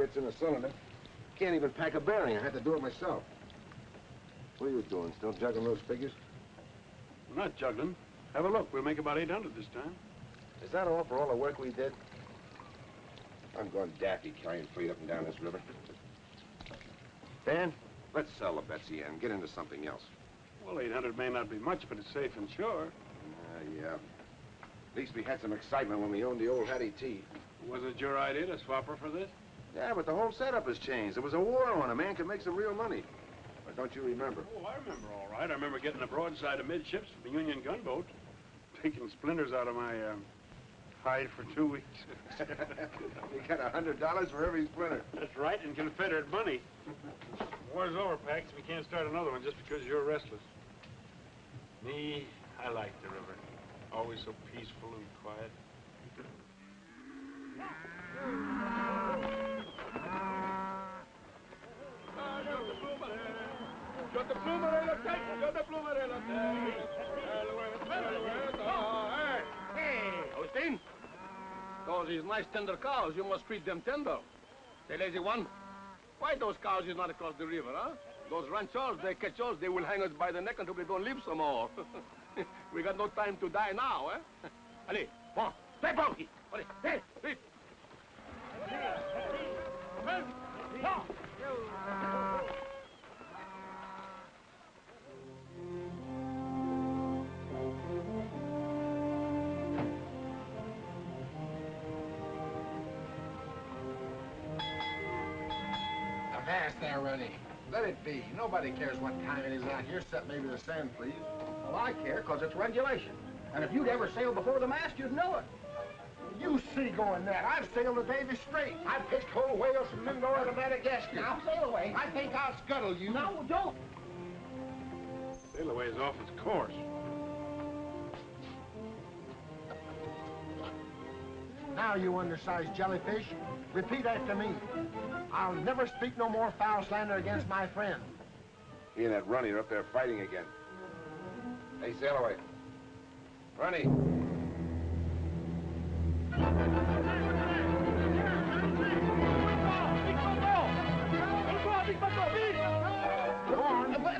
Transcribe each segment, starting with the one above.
gets in a cylinder. Can't even pack a bearing. I had to do it myself. What are you doing? Still juggling those figures? We're not juggling. Have a look. We'll make about 800 this time. Is that all for all the work we did? I'm going daffy carrying freight up and down this river. Dan, let's sell the Betsy and get into something else. Well, 800 may not be much, but it's safe and sure. Yeah. At least we had some excitement when we owned the old Hattie T. Was it your idea to swap her for this? Yeah, but the whole setup has changed. There was a war on. A man could make some real money. But don't you remember? Oh, I remember all right. I remember getting a broadside amidships from the Union gunboat, taking splinters out of my hide for 2 weeks. You got $100 for every splinter. That's right, in Confederate money. War's over, Pax. We can't start another one just because you're restless. Me, I like the river. Always so peaceful and quiet. Hey, Austin. Those is nice tender cows. You must treat them tender. Say, lazy one, why those cows is not across the river, huh? Those ranchers, they catch us, they will hang us by the neck until we don't live some more. We got no time to die now, eh? Allez, bon, stay funky. Allez, hey, hey. Avast there, Rennie. Let it be. Nobody cares what time it is out here, except maybe the sand, please. Well, I care, because it's regulation. And if you'd ever sailed before the mast, you'd know it. You see going that. I've sailed the Davy Strait. I've pitched whole whales from Mindoro to Madagascar. Now, sail away. I think I'll scuttle you. No, don't. Sail away is off its course. Now, you undersized jellyfish, repeat after me. I'll never speak no more foul slander against my friend. He and that Runny are up there fighting again. Hey, sail away. Runny.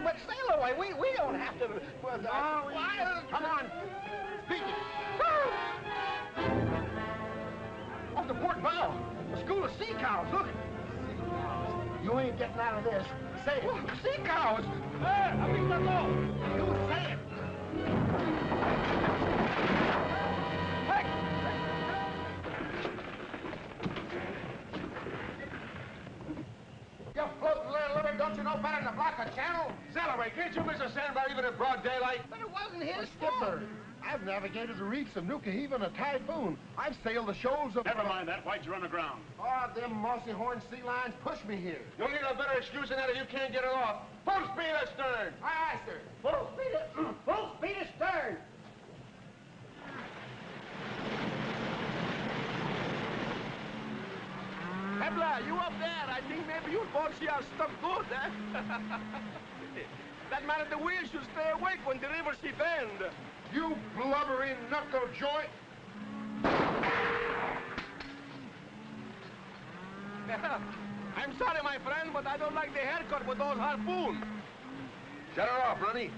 But sail away. We don't have to. Come on. Speak it. Off the port bow. A school of sea cows. Look. You ain't getting out of this. Say it. Sea cows. Hey, You say it. Heck. You floating little living, don't you know better than to block a channel? Sail away. Can't you miss a sandbar even in broad daylight? But it wasn't his Skipper, I've navigated the reefs of Nuka Heave in a typhoon. I've sailed the shoals of... Never mind that. Why'd you run aground? Oh, them mossy horned sea lions pushed me here. You'll need a better excuse than that if you can't get it off. Full speed astern. Aye, aye, sir. Full speed astern. Hebla, you up there? I think maybe you both see our stuff good, eh? That man at the wheel should stay awake when the river she bend. You blubbering knuckle joint. I'm sorry, my friend, but I don't like the haircut with those harpoons. Shut her off, Runny.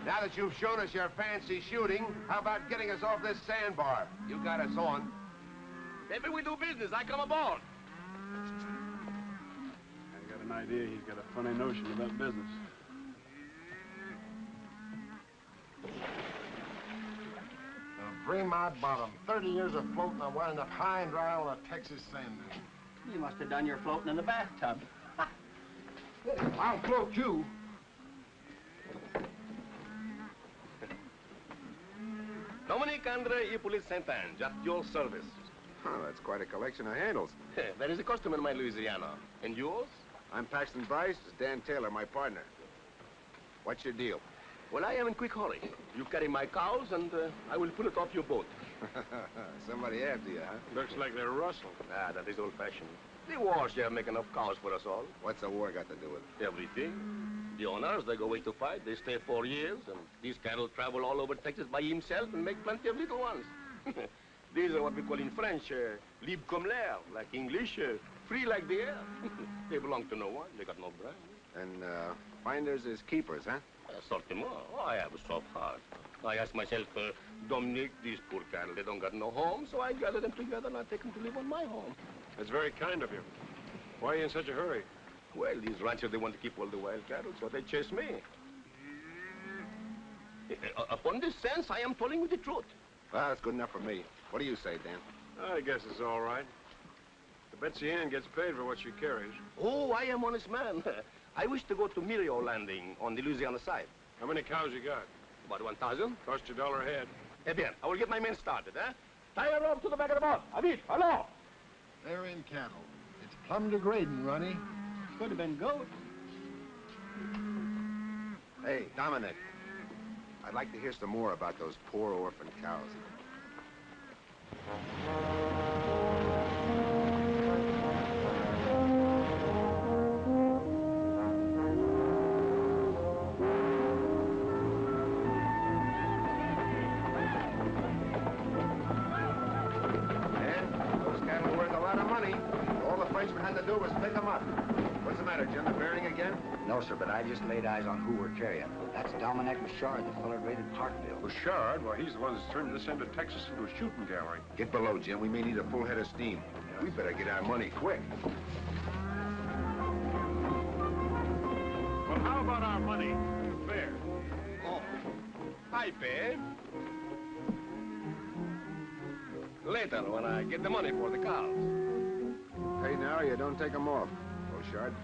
Now that you've shown us your fancy shooting, how about getting us off this sandbar? You got us on. Maybe we do business. I come aboard. I got an idea he's got a funny notion about business. Bring my bottom. 30 years of floating, I wound up high and dry on a Texas sand dune. You must have done your floating in the bathtub. I'll float you. Dominique Andre Hippolyte Saint-Ange, at your service. Oh, that's quite a collection of handles. That is a custom in my Louisiana. And yours? I'm Paxton Bryce. This is Dan Taylor, my partner. What's your deal? Well, I am in quick hurry. You carry my cows, and I will pull it off your boat. Somebody after you, huh? Looks like they're rustling. Ah, that is old-fashioned. The war shall make enough cows for us all. What's the war got to do with it? Everything. The owners, they go away to fight. They stay 4 years, and these cattle travel all over Texas by himself and make plenty of little ones. These are what we call in French, libre comme l'air, like English, free like the air. They belong to no one. They got no brand. And finders is keepers, huh? Certainement. Oh, I have a soft heart. I ask myself, Dominic, these poor cattle, they don't got no home, so I gather them together and I take them to live on my home. That's very kind of you. Why are you in such a hurry? Well, these ranchers, they want to keep all the wild cattle, so they chase me. Upon this sense, I am telling you the truth. Well, that's good enough for me. What do you say, Dan? I guess it's all right. The Betsy Ann gets paid for what she carries. Oh, I am honest man. I wish to go to Mirio Landing on the Louisiana side. How many cows you got? About 1,000. Cost you $1 a head. Eh bien, I will get my men started, eh? Tie a rope to the back of the boat. Avit, hello! They're in cattle. It's plumb degrading, Ronnie. Could have been goats. Hey, Dominic. I'd like to hear some more about those poor orphan cows. Had to do was pick them up. What's the matter, Jim? The bearing again? No, sir, but I just laid eyes on who we're carrying. That's Dominic Bouchard, the fellow raided Parkville. Bouchard? Well, he's the one that's turned this end of Texas into a shooting gallery. Get below, Jim. We may need a full head of steam. We better get our money quick. Well, how about our money? Fair. Oh, I pay. Later, when I get the money for the cows. Pay now or you don't take them off, Bouchard.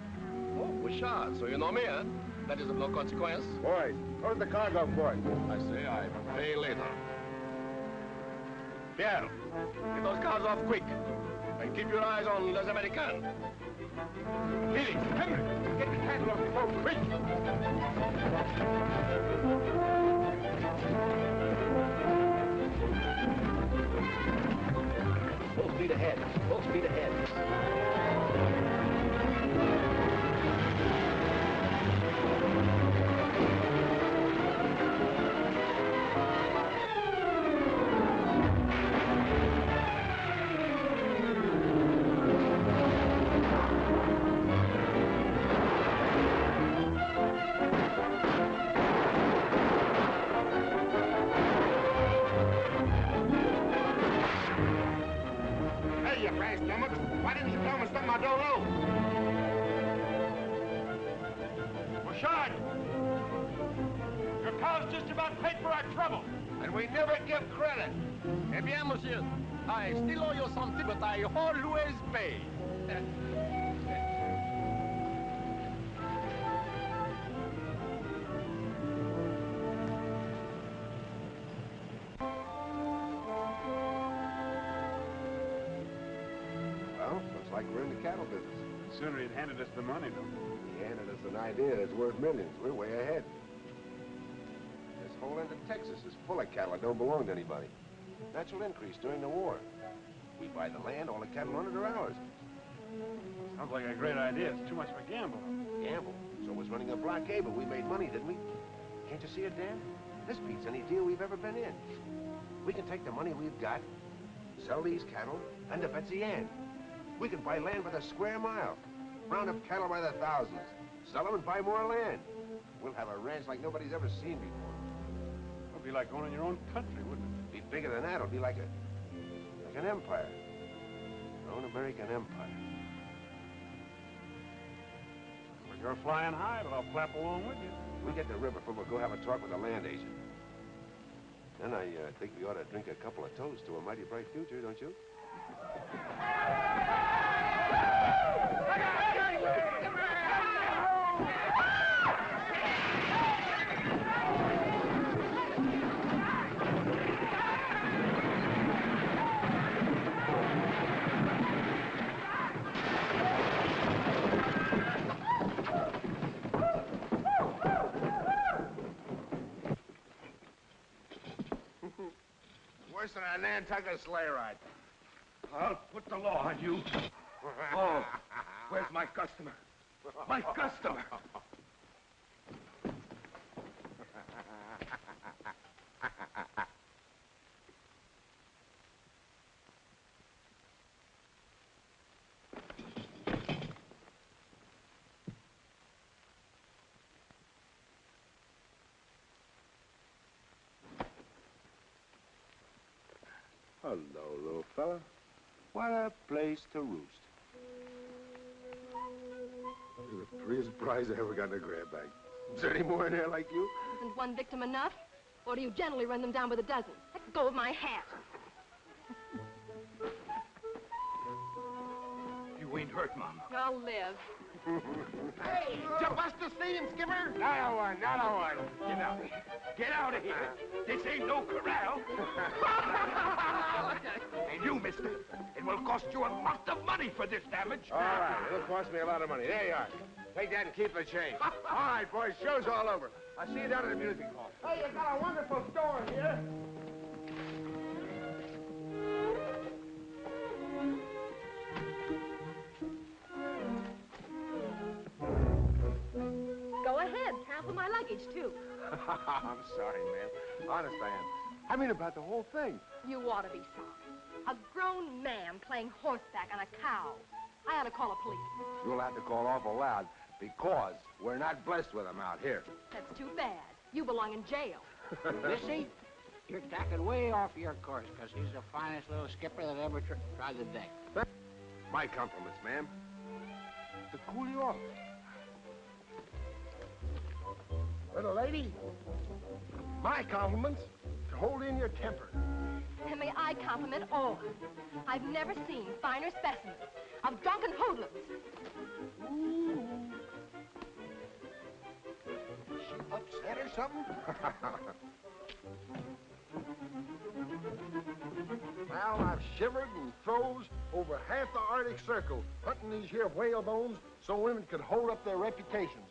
Oh, Bouchard, so you know me, huh? That is of no consequence. Boys, where's the cargo port? I say I pay later. Pierre, get those cows off quick. And keep your eyes on Les Americains. Felix, Henry, get the cattle off the boat, quick! Full speed ahead. Full speed ahead. Why didn't you tell me something I don't know? Bouchard! Your cows just about paid for our trouble. And we never give credit. Eh bien, monsieur. I still owe you something, but I always pay. Like we're in the cattle business. Sooner he'd handed us the money, though. He handed us an idea that's worth millions. We're way ahead. This whole end of Texas is full of cattle that don't belong to anybody. Natural increase during the war. We buy the land, all the cattle on it are ours. Sounds like a great idea. It's too much of a gamble. Gamble? So was running a blockade, but we made money, didn't we? Can't you see it, Dan? This beats any deal we've ever been in. We can take the money we've got, sell these cattle, and the Betsy Ann. We can buy land by the square mile, round up cattle by the thousands, sell them and buy more land. We'll have a ranch like nobody's ever seen before. It'd be like owning your own country, wouldn't it? Be bigger than that. It'll be like an empire. Our own American empire. Well, you're flying high, but I'll clap along with you. We get the river, we'll go have a talk with the land agent. Then I think we ought to drink a couple of toasts to a mighty bright future, don't you? Worse than a Nantucket sleigh ride. I'll put the law on you. Oh, where's my customer? My customer! Hello, little fella. What a place to roost. You're the prettiest prize I ever got in a grab bag. Is there any more in there like you? Isn't one victim enough? Or do you generally run them down with a dozen? Let go of my hat. You ain't hurt, Mama. I'll live. Hey, did you bust the steam, Skipper? Not a one, not a one. Get out of here. Get out of here. This ain't no corral. And you, mister, it will cost you a lot of money for this damage. All right, it'll cost me a lot of money. There you are. Take that and keep the change. All right, boys, show's all over. I'll see you down at the music hall. Hey, you got a wonderful store here. Go ahead. Half of my luggage, too. I'm sorry, ma'am. Honest, I am. I mean about the whole thing. You ought to be sorry. A grown man playing horseback on a cow. I ought to call a police. You'll have to call awful loud because we're not blessed with them out here. That's too bad. You belong in jail. Missy, you're tacking way off your course, because he's the finest little skipper that ever tried the deck. My compliments, ma'am. To cool you off. Little lady, my compliments to hold in your temper. And may I compliment all. I've never seen finer specimens of drunken hoodlums. Ooh. Is she upset or something? Well, I've shivered and froze over half the Arctic Circle hunting these here whale bones so women could hold up their reputations.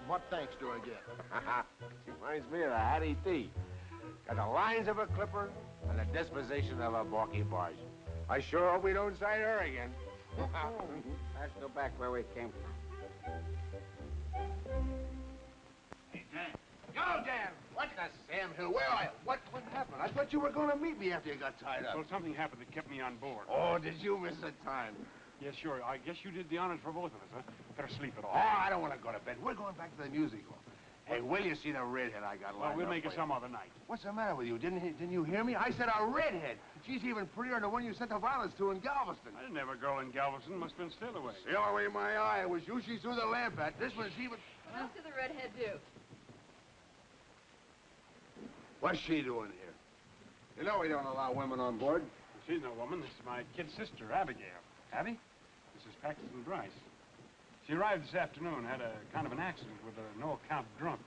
What thanks do I get? She reminds me of the Hattie T. Got the lines of a clipper and the disposition of a balky barge. I sure hope we don't sight her again. Let's go back where we came from. Hey, Dan. Yo, Dan! What the Sam Hill? Where are you? What happened? I thought you were going to meet me after you got tied up. Well, something happened that kept me on board. Oh, did you miss the time? Yes, sure. I guess you did the honors for both of us, huh? Better sleep it Oh, off. I don't want to go to bed. We're going back to the music hall. Hey, will you see the redhead I got lined Well, we'll up make it for some you? other night. What's the matter with you? Didn't you hear me? I said a redhead. She's even prettier than the one you sent the violets to in Galveston. I didn't have a girl in Galveston. Must have been Stillaway. Stillaway, my eye. It was you she threw the lamp at. This one's even... What else did the redhead do? What's she doing here? You know we don't allow women on board. She's no woman. This is my kid sister, Abigail. Abby? This is Paxton Bryce. She arrived this afternoon, had a kind of an accident with a no-account drunk.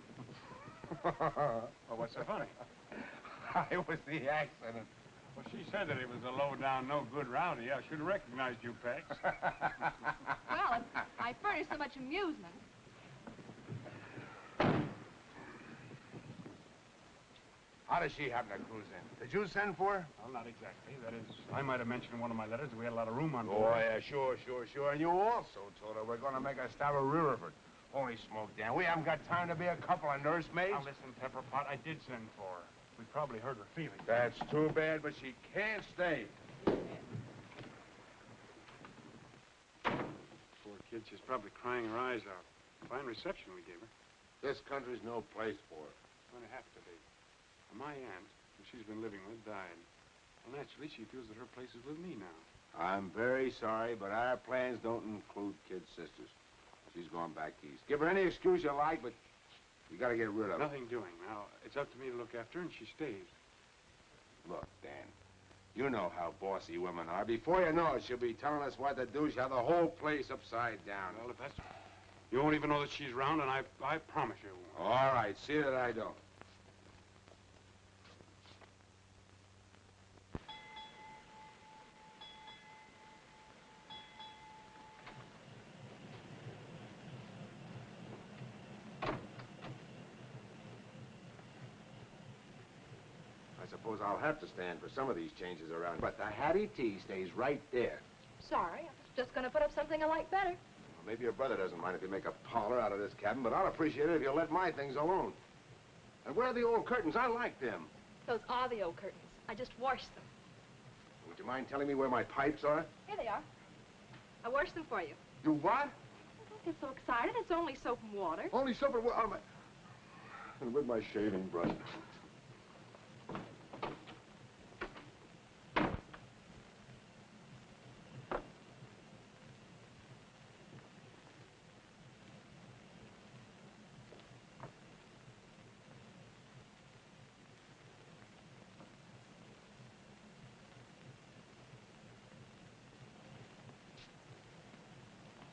Well, what's so funny? It was the accident. Well, she said that it was a low-down, no-good rowdy. I should have recognized you, Pax. Well, if I furnish so much amusement. How does she happen to cruise in? Did you send for her? Well, not exactly. That is, I might have mentioned in one of my letters that we had a lot of room on Oh, board. yeah, sure. And you also told her we're going to make a stop at Riverford. Holy smoke, Dan. We haven't got time to be a couple of nursemaids. Now, listen, Pepperpot, I did send for her. We probably hurt her feelings. That's too bad, but she can't stay. Poor kid, she's probably crying her eyes out. Fine reception we gave her. This country's no place for her. It's going to have to be. My aunt, who she's been living with, died. Well, naturally, she feels that her place is with me now. I'm very sorry, but our plans don't include kid sisters. She's going back east. Give her any excuse you like, but you got to get rid of her. Nothing doing. Now, it's up to me to look after her, and she stays. Look, Dan, you know how bossy women are. Before you know it, she'll be telling us what to do. She'll have the whole place upside down. Well, if that's... You won't even know that she's around, and I promise you won't. All right, see that I don't. I suppose I'll have to stand for some of these changes around. But the Hattie T stays right there. Sorry, I was just going to put up something I like better. Well, maybe your brother doesn't mind if you make a parlor out of this cabin, but I'll appreciate it if you'll let my things alone. And where are the old curtains? I like them. Those are the old curtains. I just washed them. Would you mind telling me where my pipes are? Here they are. I washed them for you. You what? Don't get so excited. It's only soap and water. Only soap and water. And with my shaving brush.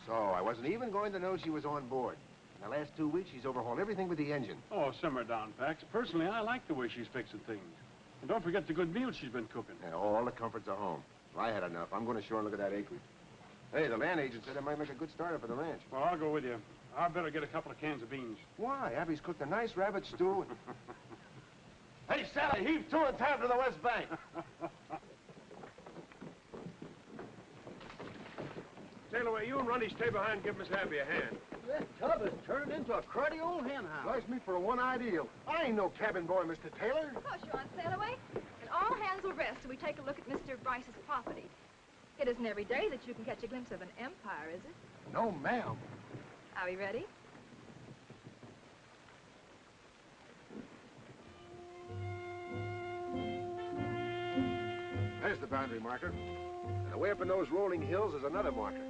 So I wasn't even going to know she was on board. In the last 2 weeks, she's overhauled everything with the engine. Oh, simmer down, Pax. Personally, I like the way she's fixing things. And don't forget the good meals she's been cooking. Yeah, all the comforts are home. If I had enough, I'm going to shore and look at that acreage. Hey, the land agent said it might make a good starter for the ranch. Well, I'll go with you. I better get a couple of cans of beans. Why? Abby's cooked a nice rabbit stew. Hey, Sally, heave to and tab to the west bank. Sail away, you and Runty stay behind and give Miss Abby a hand. This tub has turned into a cruddy old hen house. Slice me for one ideal. I ain't no cabin boy, Mr. Taylor. Of course you're on Sailaway. And all hands will rest till we take a look at Mr. Bryce's property. It isn't every day that you can catch a glimpse of an empire, is it? No, ma'am. Are we ready? There's the boundary marker. And away up in those rolling hills is another marker.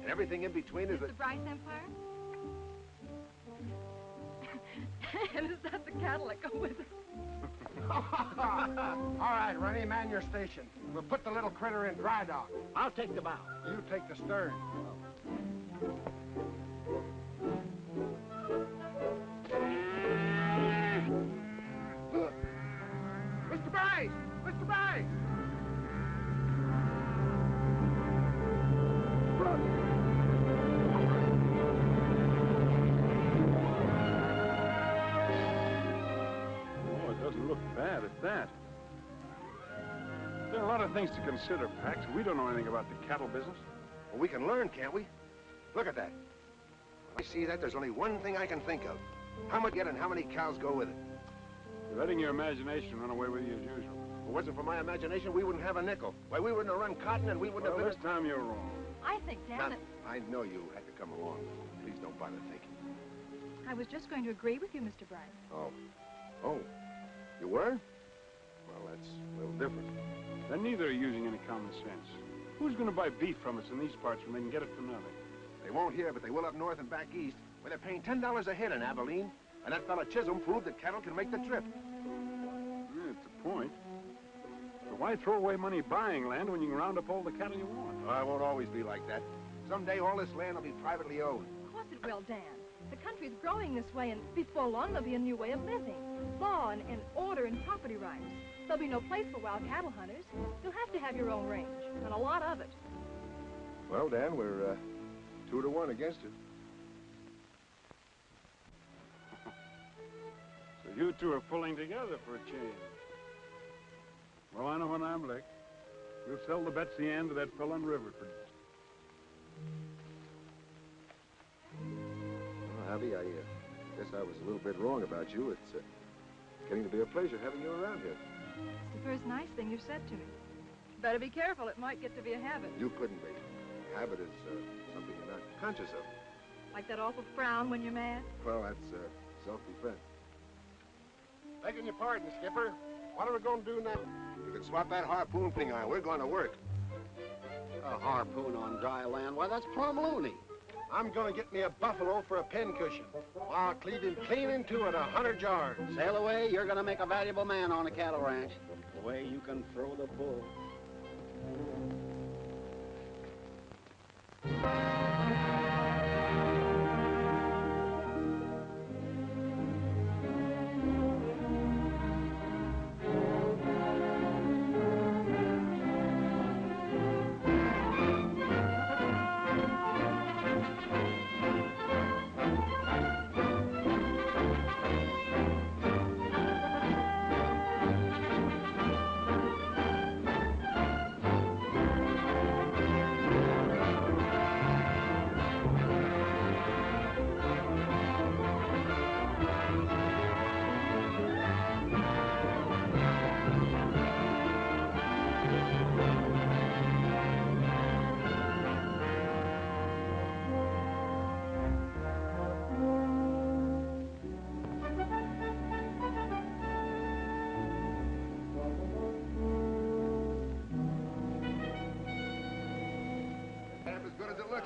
And everything in between is the Bryce Empire? And is that the cattle that go with it? All right, Runny, man your station. We'll put the little critter in dry dock. I'll take the bow. You take the stern. Mr. Bryce! Mr. Bryce! Oh, it doesn't look bad at that. There are a lot of things to consider, Pax. We don't know anything about the cattle business. Well, we can learn, can't we? Look at that. When I see that, there's only one thing I can think of. How much get and how many cows go with it? You're letting your imagination run away with you as usual. If it wasn't for my imagination, we wouldn't have a nickel. Why, we wouldn't have run cotton and we wouldn't Well, have this time you're wrong. I think, Dan, Now, that I know you had to come along. Please don't bother thinking. I was just going to agree with you, Mr. Bryce. Oh. Oh. You were? Well, that's a little different. Then neither are using any common sense. Who's going to buy beef from us in these parts when they can get it for nothing? They won't here, but they will up north and back east, where they're paying $10 a head in Abilene. And that fella Chisholm proved that cattle can make the trip. Yeah, it's a point. But why throw away money buying land when you can round up all the cattle you want? Oh, it won't always be like that. Someday all this land will be privately owned. Of course it will, Dan. The country's growing this way, and before long there'll be a new way of living. Law and order and property rights. There'll be no place for wild cattle hunters. You'll have to have your own range, and a lot of it. Well, Dan, we're 2 to 1 against it. So you two are pulling together for a change. Well, I know when I'm licked. We'll sell the Betsy Ann to that fellow in Riverford. Well, Javi, I guess I was a little bit wrong about you. It's getting to be a pleasure having you around here. It's the first nice thing you've said to me. Better be careful. It might get to be a habit. You couldn't be. Habit is something you're not conscious of. Like that awful frown when you're mad. Well, that's self-defense. Begging your pardon, Skipper. What are we going to do now? You can swap that harpoon thing on. We're going to work. A harpoon on dry land? Why, that's plumb loony. I'm going to get me a buffalo for a pincushion. I'll cleave him clean into it 100 yards. Sail away, you're going to make a valuable man on a cattle ranch. The way you can throw the bull.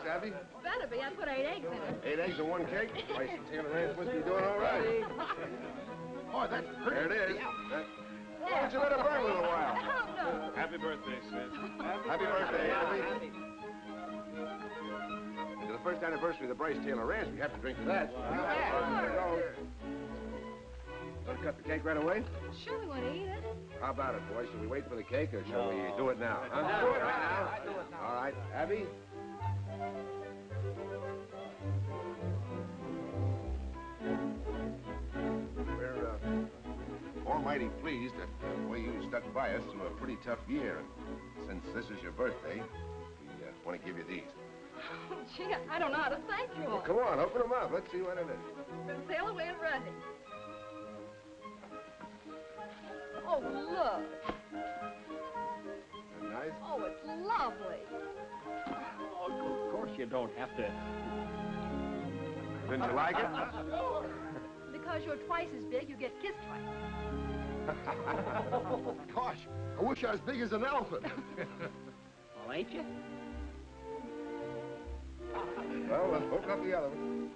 Abby? Better be. I put 8 eggs in it. 8 eggs and 1 cake? Why, Taylor Ranch must be doing all right. Boy, that's pretty. There it is. Why don't you let it burn a little while? Oh, no. Happy birthday, Sid. Happy birthday, Abby. to the first anniversary of the Bryce Taylor Ranch. We have to drink to that. Want to cut the cake right away? Sure, we want to eat it. How about it, boys? Shall we wait for the cake, or shall we do it now? Huh? Do it right now. I do it now. All right. Abby? We're almighty pleased at the way you stuck by us through a pretty tough year. And since this is your birthday, we want to give you these. Oh, gee, I don't know how to thank you all. Well, come on, open them up. Let's see what it is. Sail away and run it. Oh, look. Nice? Oh, it's lovely. Oh, of course you don't have to. Didn't you like it? Because you're twice as big, you get kissed twice. Gosh, I wish I was big as an elephant. Well, ain't you? Well, open up the other one.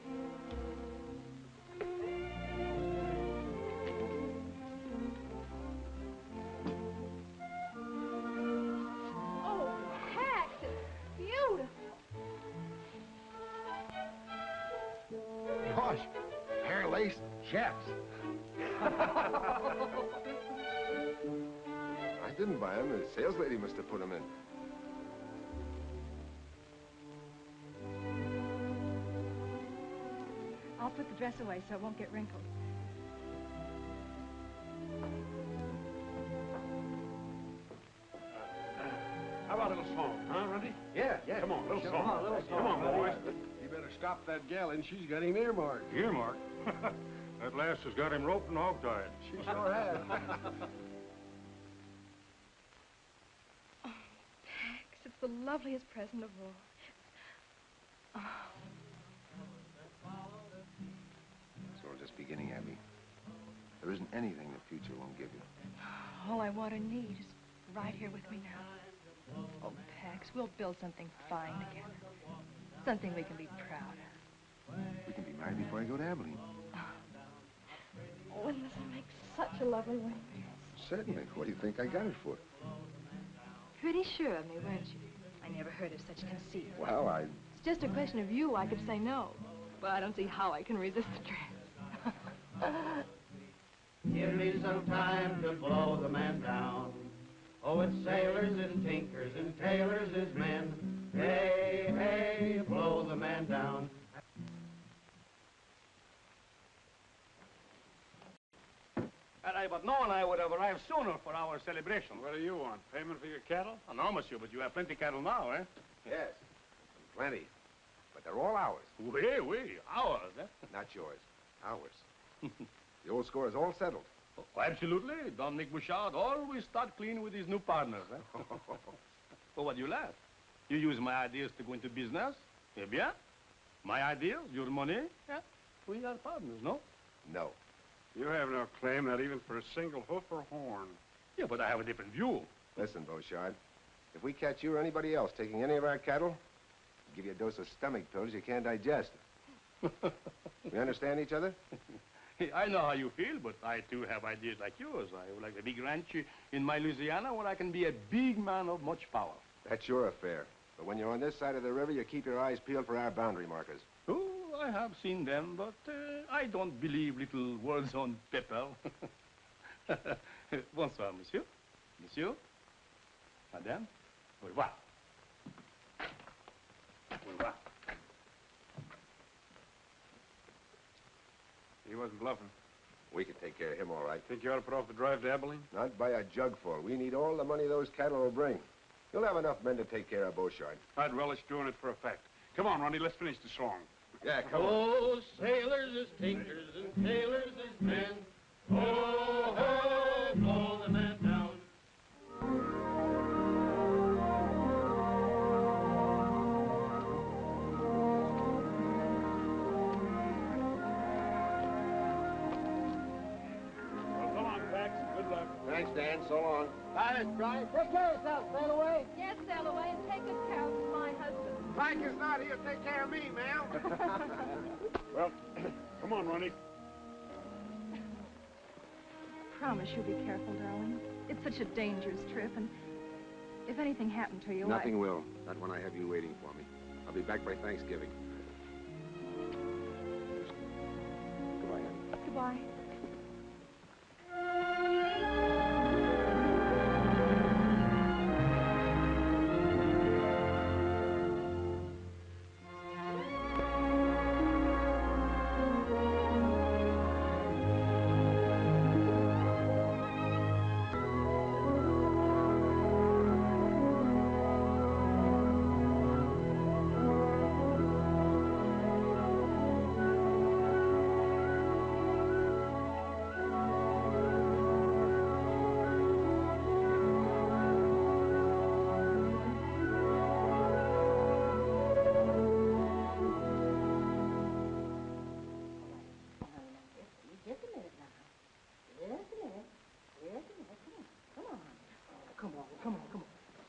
Oh, Pax, it's beautiful. Gosh, hair lace chaps. I didn't buy them. The sales lady must have put them in. I'll put the dress away so it won't get wrinkled. How about a little song, huh, Randy? Yeah. Come on, little song. on, little song. Come on, boys. You better stop that gal, and she's got him earmarked. Earmark. That lass has got him roped and hog-tied. She sure has. Pax, it's the loveliest present of all. Oh, It's all just beginning, Abby. There isn't anything the future won't give you. all I want or need is right here with me now. Oh, Pax, we'll build something fine together. Something we can be proud of. We can be married before I go to Abilene. Wouldn't this make such a lovely ring? Certainly. What do you think I got it for? Pretty sure of me, weren't you? I never heard of such conceit. Well, It's just a question of you, I could say no. But I don't see how I can resist the dress. Give me some time to blow the man down. Oh, it's sailors and tinkers and tailors is men. Hey, hey, blow the man down. Had I but known, I would have arrived sooner for our celebration. What do you want? Payment for your cattle? Oh, no, monsieur, but you have plenty cattle now, eh? yes. Plenty. But they're all ours. Oui, ours, eh? Not yours. Ours. The old score is all settled. Oh, absolutely. Dominic Bouchard always start clean with his new partners, eh? Oh, what do you laugh? You use my ideas to go into business? Eh bien? My ideas, your money? Yeah. We are partners, no? No. You have no claim, not even for a single hoof or horn. Yeah, but I have a different view. Listen, Beauchard. If we catch you or anybody else taking any of our cattle, we'll give you a dose of stomach pills you can't digest. We understand each other? I know how you feel, but I too have ideas like yours. I would like a big ranch in my Louisiana where I can be a big man of much power. That's your affair. But when you're on this side of the river, you keep your eyes peeled for our boundary markers. Oh, I have seen them, but I don't believe little words on paper. Bonsoir, monsieur. Monsieur. Madame. Au revoir. Au revoir. He wasn't bluffing. We can take care of him all right. Think you ought to put off the drive to Abilene? Not by a jugful. We need all the money those cattle will bring. You'll have enough men to take care of Beauchard. I'd relish doing it for a fact. Come on, Ronnie, let's finish the song. Yeah, come on. Oh, sailors is tinkers and tailors is men. Oh, ho, blow the man down. Well, come on, Pax. Good luck. Thanks, Dan. So long. Bye, Miss Bryce. Take care of yourself. Sail away. Yes, sail away and take good care of my husband. Mike is not here to take care of me, ma'am. Well, come on, Ronnie. Promise you'll be careful, darling. It's such a dangerous trip, and if anything happened to you, Nothing will. Not when I have you waiting for me. I'll be back by Thanksgiving. Goodbye, honey. Goodbye.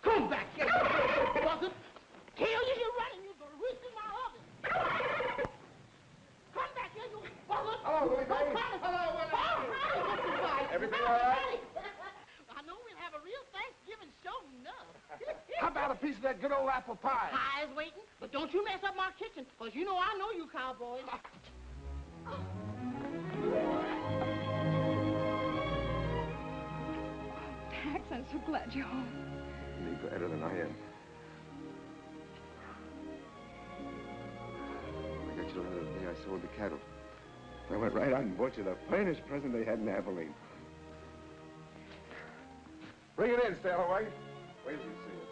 Come back here, you buzzard! Kill you, you're running, you're gonna reach in my oven! Come back here, you buzzard! Hello, Louis, baby. Everything all right? I know we'll have a real Thanksgiving show enough. How about a piece of that good old apple pie? Pie is waiting, but don't you mess up my kitchen, because you know I know you cowboys. Pax, I'm so glad you're home. Any better than I am. I got your letter the day I sold the cattle. I went right out and bought you the finest present they had in Abilene. Bring it in, Stallaway. Wait till you see it.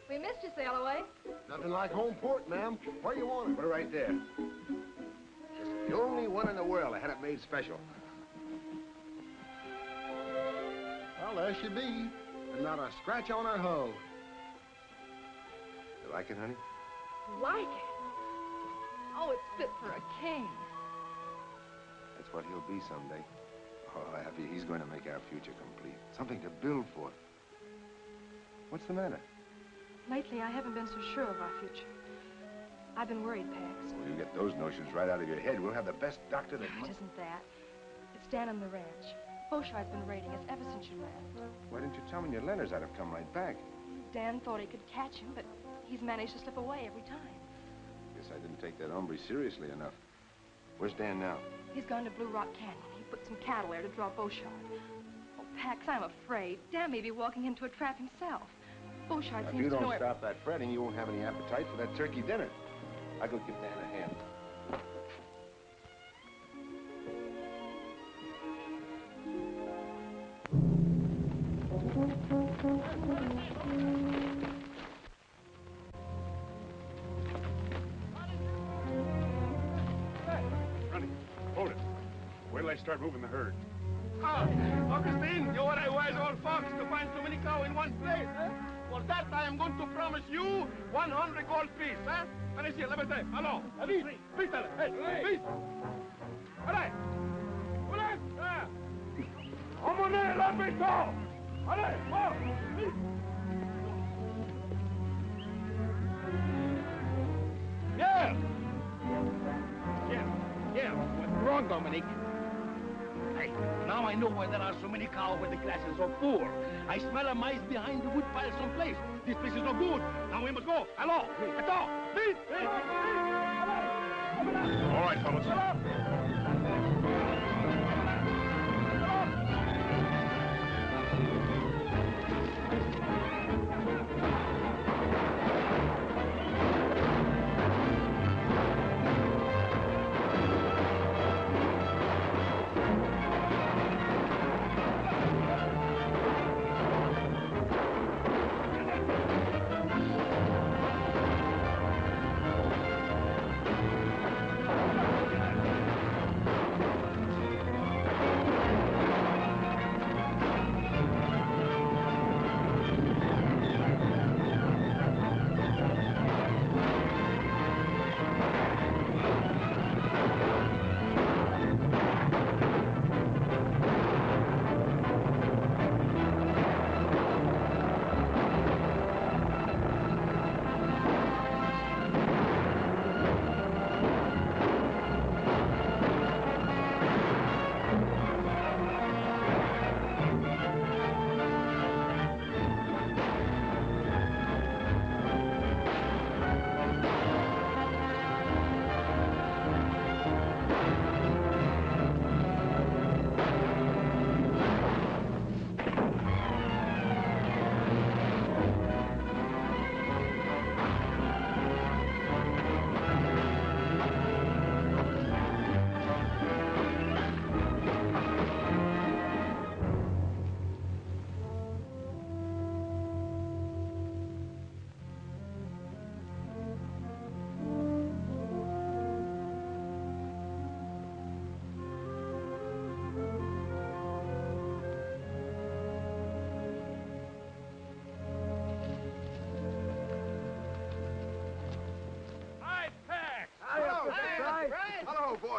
We missed you, Sailaway. Nothing like home port, ma'am. Where you want it? Put it right there. This is the only one in the world I had it made special. Well, there she be. And not a scratch on her hull. You like it, honey? Like it? Oh, it's fit for a king. That's what he'll be someday. Oh, Abby, he's going to make our future complete. Something to build for. What's the matter? Lately, I haven't been so sure of our future. I've been worried, Pax. Well, you get those notions right out of your head. We'll have the best doctor that... It isn't that. It's down on the ranch. Beauchart's been raiding us ever since you left. Why didn't you tell me your letters? I'd have come right back. Dan thought he could catch him, but he's managed to slip away every time. Guess I didn't take that hombre seriously enough. Where's Dan now? He's gone to Blue Rock Canyon. He put some cattle there to draw Beauchart. Oh, Pax, I'm afraid Dan may be walking into a trap himself. Beauchart If seems you to know don't stop that fretting, you won't have any appetite for that turkey dinner. I'll go give Dan a hand. Running. Hold it. Wait till I start moving the herd. Augustine, you are a wise old fox to find so many cows in one place, eh? For that, I am going to promise you 100 gold piece, eh? Allez, ici, lève-toi. Allons, vite, vite, allez, vite. Allez, allez, ah. Emmenez la béton. Allez, bon, vite. Yeah. Yeah, what's wrong, Dominic? Now I know why there are so many cows where the grass is so poor. I smell a mice behind the wood pile someplace. This place is no good. Now we must go. Allons, attends, vite, vite, vite. All right, fellas.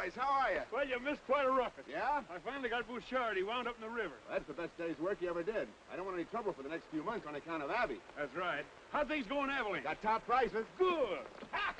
Bryce, how are you? Well, you missed quite a ruckus. Yeah? I finally got Bouchard. He wound up in the river. Well, that's the best day's work you ever did. I don't want any trouble for the next few months on account of Abby. That's right. How things going, Abilene? Got top prices. Good. Ha!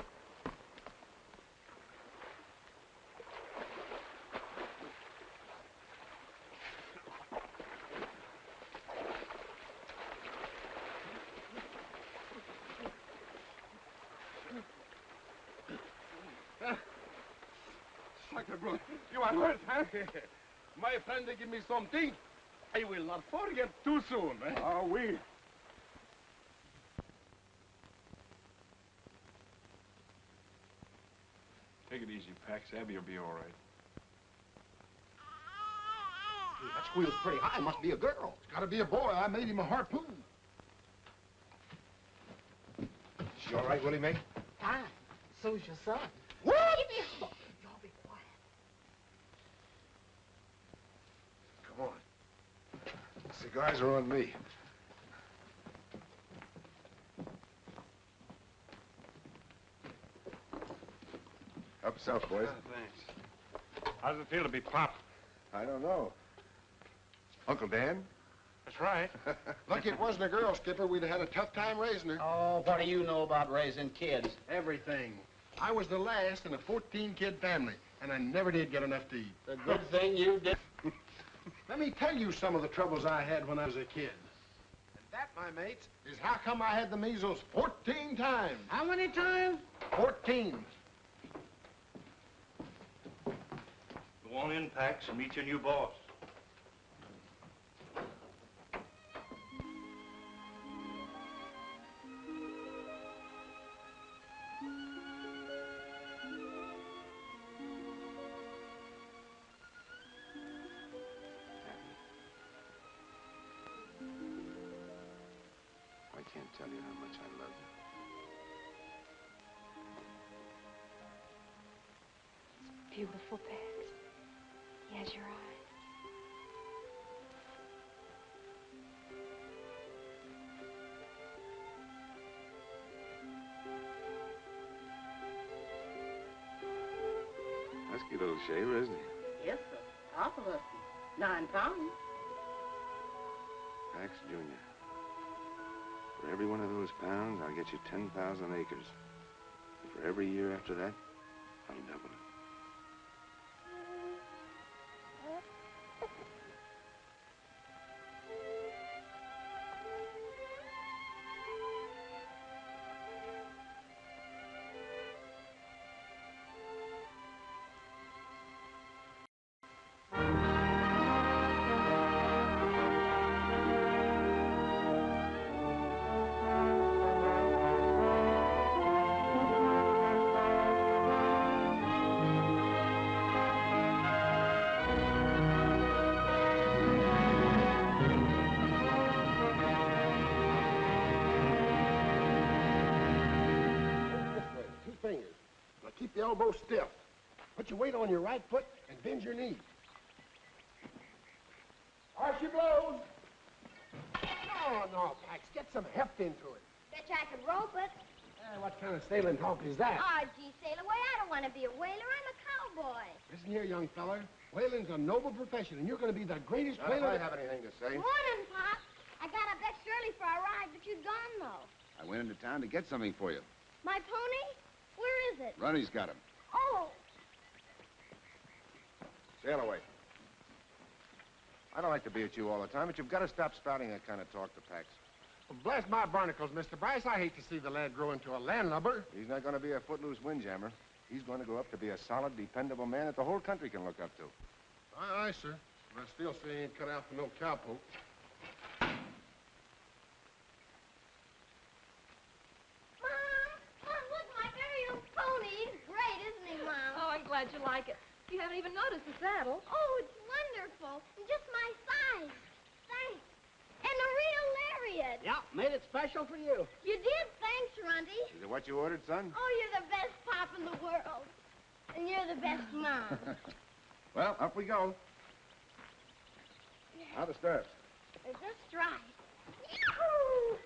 Sacre, you are hurt, huh? My friend, they give me something I will not forget too soon. Eh? Oh, we. Take it easy, Pax. Abby will be all right. That squeal's pretty high. Must be a girl. It's got to be a boy. I made him a harpoon. She all right, Willie Mae? Fine. So's your son. What? Y'all be quiet. Come on. Cigars are on me. Help yourself, boys. Thanks. How does it feel to be Pop? I don't know. Uncle Dan? That's right. Lucky it wasn't a girl, Skipper. We'd have had a tough time raising her. Oh, what do you know about raising kids? Everything. I was the last in a 14-kid family, and I never did get enough to eat. The good thing you did. Let me tell you some of the troubles I had when I was a kid. And that, my mates, is how come I had the measles 14 times. How many times? 14. Go on in, Pax, and meet your new boss. I can't tell you how much I love you. Beautiful, Pax. He has your eyes. Husky little shaver, isn't he? Yes, sir. Awful husky. 9 pounds. Pax Jr. For every one of those pounds, I'll get you 10,000 acres. And for every year after that, I'll double it. Keep the elbow stiff. Put your weight on your right foot and bend your knee. Arch your blows. No, Pax. Get some heft into it. Bet you I could rope it. What kind of sailing talk is that? Oh, gee, sailor, why, I don't want to be a whaler. I'm a cowboy. Listen here, young feller. Whaling's a noble profession, and you're going to be the greatest If whaler. I have anything to say. Morning, Pop. I got up extra early for a ride, but you'd gone, though. I went into town to get something for you. My pony? Where is it? Ronnie's got him. Oh, Sail away. I don't like to be at you all the time, but you've got to stop spouting that kind of talk to Pax. Well, bless my barnacles, Mr. Bryce. I hate to see the lad grow into a landlubber. He's not going to be a footloose windjammer. He's going to grow up to be a solid, dependable man that the whole country can look up to. Aye, sir. But I still say he ain't cut out for no cowpoke. Mom, look, my very own pony. He's great, isn't he, Mom? Oh, I'm glad you like it. You haven't even noticed the saddle. Oh, it's wonderful. And just my size. Thanks. And a real lariat. Yeah, made it special for you. You did. Thanks, Runty. Is it what you ordered, son? Oh, you're the best pop in the world. And you're the best mom. Well, up we go. How the stirrups? They're just right. Yahoo!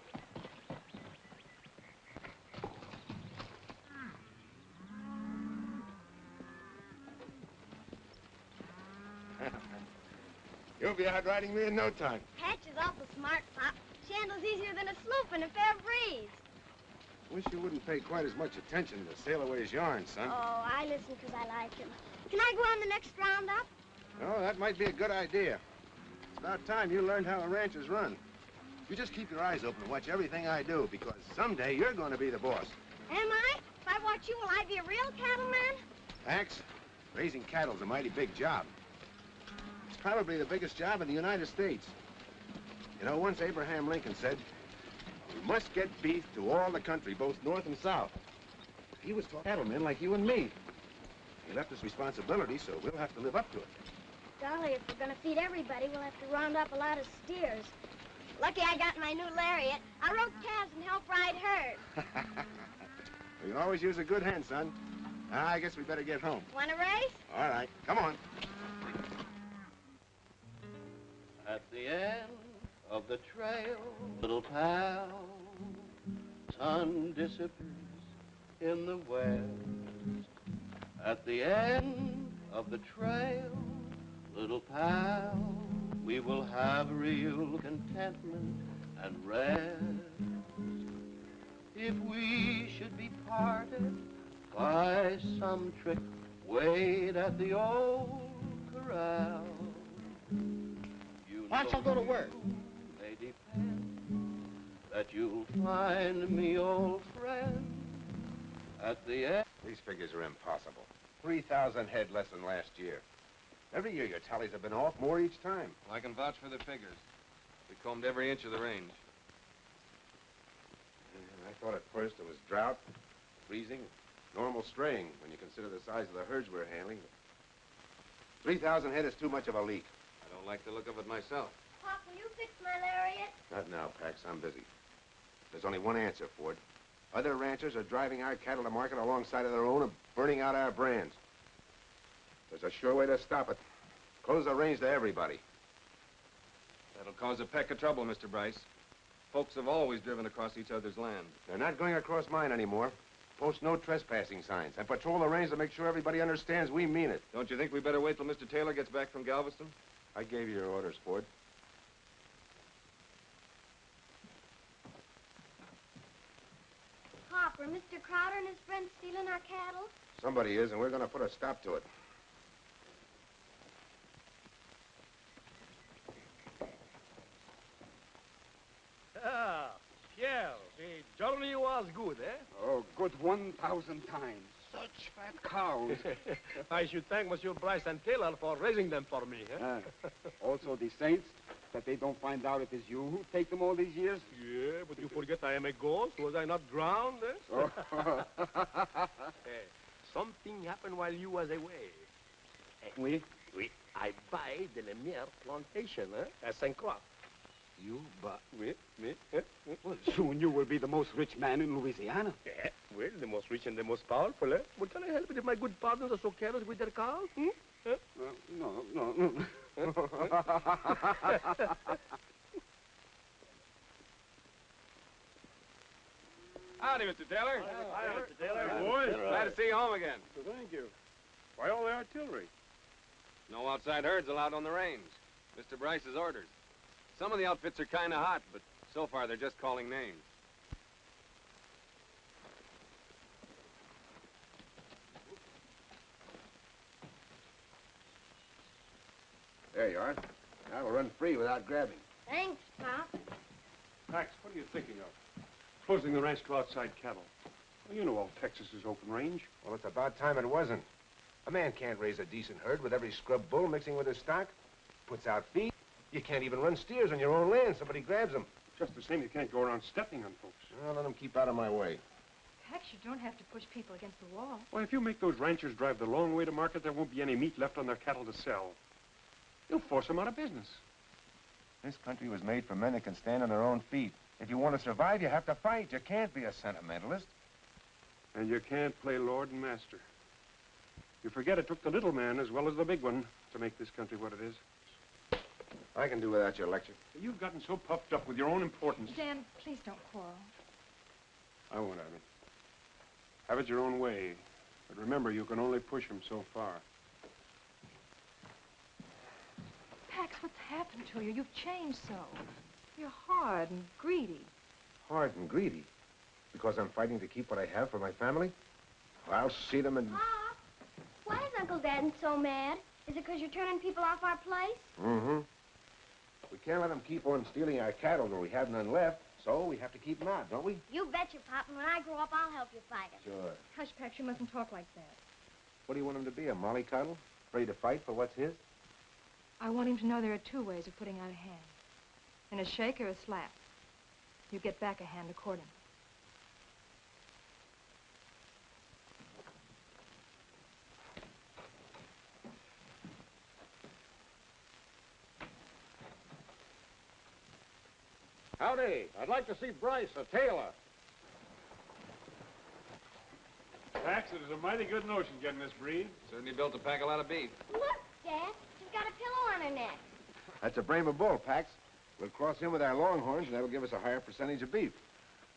You'll be out riding me in no time. Patch is awful smart, Pop. She handles easier than a sloop in a fair breeze. Wish you wouldn't pay quite as much attention to Sail Away's yarn, son. Oh, I listen because I like him. Can I go on the next roundup? Oh, that might be a good idea. It's about time you learned how a ranch is run. You just keep your eyes open and watch everything I do, because someday you're going to be the boss. Am I? If I watch you, will I be a real cattleman? Max, raising cattle's a mighty big job. It's probably the biggest job in the United States. You know, once Abraham Lincoln said, we must get beef to all the country, both north and south. He was talking cattlemen like you and me. He left us responsibility, so we'll have to live up to it. Golly, if we're going to feed everybody, we'll have to round up a lot of steers. Lucky I got my new lariat. I rode calves and helped ride herd. We can always use a good hand, son. I guess we better get home. Want a race? All right, come on. At the end of the trail, little pal, sun disappears in the west. At the end of the trail, little pal, we will have real contentment and rest. If we should be parted by some trick, wait at the old corral. Why don't you go to work? May depend that you'll find me, old friend, at the end. These figures are impossible. 3,000 head less than last year. Every year your tallies have been off more each time. I can vouch for the figures. We combed every inch of the range. I thought at first it was drought, freezing, normal straying when you consider the size of the herds we're handling. 3,000 head is too much of a leak. I don't like the look of it myself. Pop, will you fix my lariat? Not now, Pax. I'm busy. There's only one answer, Ford. Other ranchers are driving our cattle to market alongside of their own and burning out our brands. There's a sure way to stop it. Close the range to everybody. That'll cause a peck of trouble, Mr. Bryce. Folks have always driven across each other's land. They're not going across mine anymore. Post no trespassing signs and patrol the range to make sure everybody understands we mean it. Don't you think we better wait till Mr. Taylor gets back from Galveston? I gave you your orders, Ford. Pop, are Mr. Crowder and his friends stealing our cattle? Somebody is, and we're going to put a stop to it. Ah, Pierre, the journey was good, eh? Oh, good 1,000 times. Such fat cows. I should thank Monsieur Bryce and Taylor for raising them for me, eh? Also the saints, that they don't find out it is you who take them all these years. Yeah, but you forget I am a ghost. Was I not drowned, eh? Oh. Hey, something happened while you was away. Oui? Oui, I buy the Lemire plantation, at St. Croix. You, but... Oui, oui. Well, soon you will be the most rich man in Louisiana. Yeah, well, the most rich and the most powerful, eh? But can I help it if my good partners are so careless with their cows? Eh? No. Howdy, Mr. Taylor. Hi, Mr. Taylor. Boys, glad to see you home again. Thank you. Why all the artillery? No outside herds allowed on the range. Mr. Bryce's orders. Some of the outfits are kind of hot, but so far they're just calling names. There you are. Now we'll run free without grabbing. Thanks, Pop. Max, what are you thinking of? Closing the ranch to outside cattle. Well, you know all Texas is open range. Well, it's about time it wasn't. A man can't raise a decent herd with every scrub bull mixing with his stock. Puts out feed. You can't even run steers on your own land. Somebody grabs them. Just the same, you can't go around stepping on folks. Well, let them keep out of my way. Pax, you don't have to push people against the wall. Well, if you make those ranchers drive the long way to market, there won't be any meat left on their cattle to sell. You'll force them out of business. This country was made for men that can stand on their own feet. If you want to survive, you have to fight. You can't be a sentimentalist. And you can't play lord and master. You forget it took the little man as well as the big one to make this country what it is. I can do without your lecture. You've gotten so puffed up with your own importance. Dan, please don't quarrel. I won't have it. Have it your own way. But remember, you can only push him so far. Pax, what's happened to you? You've changed so. You're hard and greedy. Hard and greedy? Because I'm fighting to keep what I have for my family? Well, I'll see them and... Pop, why is Uncle Dad so mad? Is it because you're turning people off our place? Mm-hmm. We can't let them keep on stealing our cattle when we have none left, so we have to keep them out, don't we? You betcha, Pop, and when I grow up, I'll help you fight it. Sure. Hush, Pax, you mustn't talk like that. What do you want him to be, a mollycoddle? Ready to fight for what's his? I want him to know there are two ways of putting out a hand. In a shake or a slap. You get back a hand accordingly. Howdy. I'd like to see Bryce, a tailor. Pax, it is a mighty good notion getting this breed. Certainly built to pack a lot of beef. Look, Dad, she's got a pillow on her neck. That's a Brahma bull, Pax. We'll cross him with our longhorns, and that'll give us a higher percentage of beef.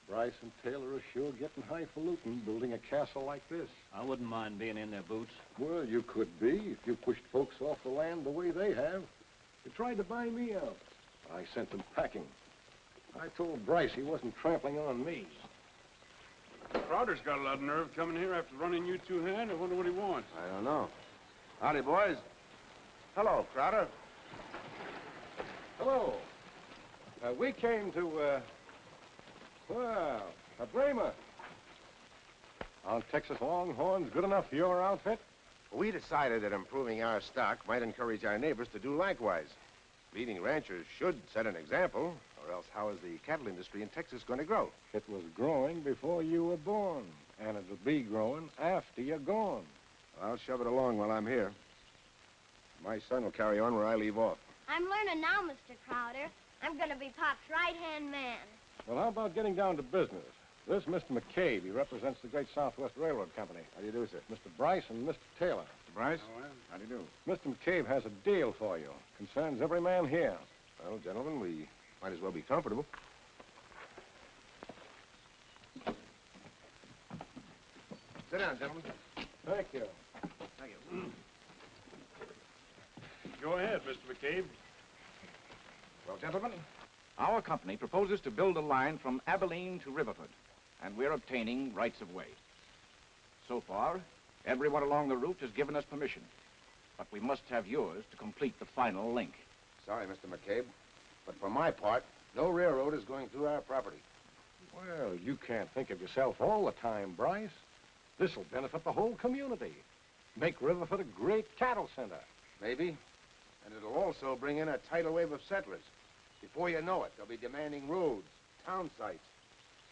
Bryce and Taylor are sure getting highfalutin building a castle like this. I wouldn't mind being in their boots. Well, you could be if you pushed folks off the land the way they have. They tried to buy me out. I sent them packing. I told Bryce he wasn't trampling on me. Crowder's got a lot of nerve coming here after running you two had. I wonder what he wants. I don't know. Howdy, boys. Hello, Crowder. Hello. We came to, well, a Brahma. Our Texas Longhorns good enough for your outfit? We decided that improving our stock might encourage our neighbors to do likewise. Leading ranchers should set an example, or else how is the cattle industry in Texas going to grow? It was growing before you were born, and it'll be growing after you're gone. I'll shove it along while I'm here. My son will carry on where I leave off. I'm learning now, Mr. Crowder. I'm going to be Pop's right-hand man. Well, how about getting down to business? This is Mr. McCabe. He represents the Great Southwest Railroad Company. How do you do, sir? Mr. Bryce and Mr. Taylor. Mr. Bryce? Oh, well. How do you do? Mr. McCabe has a deal for you. Concerns every man here. Well, gentlemen, we might as well be comfortable. Sit down, gentlemen. Thank you. Thank you. Go ahead, Mr. McCabe. Well, gentlemen, our company proposes to build a line from Abilene to Riverford, and we're obtaining rights of way. So far, everyone along the route has given us permission, but we must have yours to complete the final link. Sorry, Mr. McCabe, but for my part, no railroad is going through our property. Well, you can't think of yourself all the time, Bryce. This will benefit the whole community. Make Riverford a great cattle center. Maybe. And it'll also bring in a tidal wave of settlers. Before you know it, they'll be demanding roads, town sites.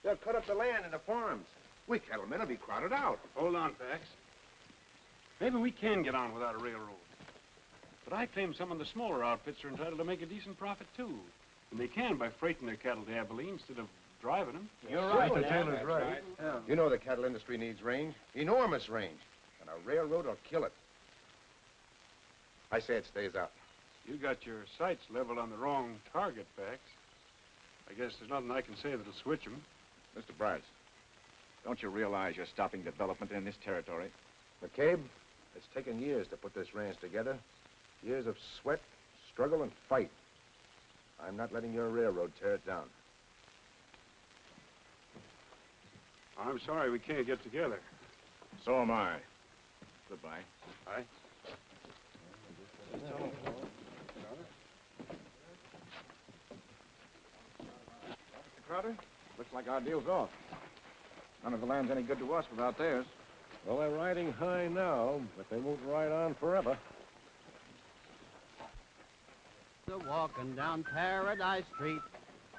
They'll cut up the land into farms. We cattlemen will be crowded out. Hold on, Pax. Maybe we can get on without a railroad. But I claim some of the smaller outfits are entitled to make a decent profit, too. And they can by freighting their cattle to Abilene instead of driving them. You're right. Mr. Taylor's right. Yeah. You know the cattle industry needs range, enormous range, and a railroad will kill it. I say it stays out. You got your sights leveled on the wrong target, Pax. I guess there's nothing I can say that'll switch them. Mr. Bryce, don't you realize you're stopping development in this territory? McCabe, it's taken years to put this ranch together. Years of sweat, struggle, and fight. I'm not letting your railroad tear it down. I'm sorry we can't get together. So am I. Goodbye. Bye. Mr. Crowder, looks like our deal's off. None of the land's any good to us without theirs. Well, they're riding high now, but they won't ride on forever. Walking down Paradise Street.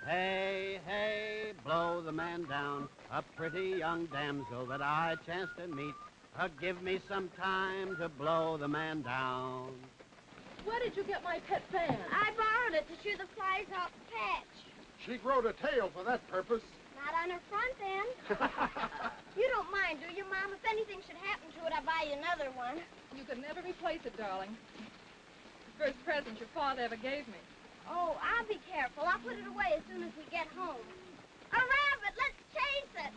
Hey, hey, blow the man down. A pretty young damsel that I chanced to meet. Give me some time to blow the man down. Where did you get my pet fan? I borrowed it to shoo the flies off the patch. She growed a tail for that purpose. Not on her front end. You don't mind, do you, Mom? If anything should happen to it, I'll buy you another one. You could never replace it, darling. The first present your father ever gave me. Oh, I'll be careful. I'll put it away as soon as we get home. A rabbit! Let's chase it!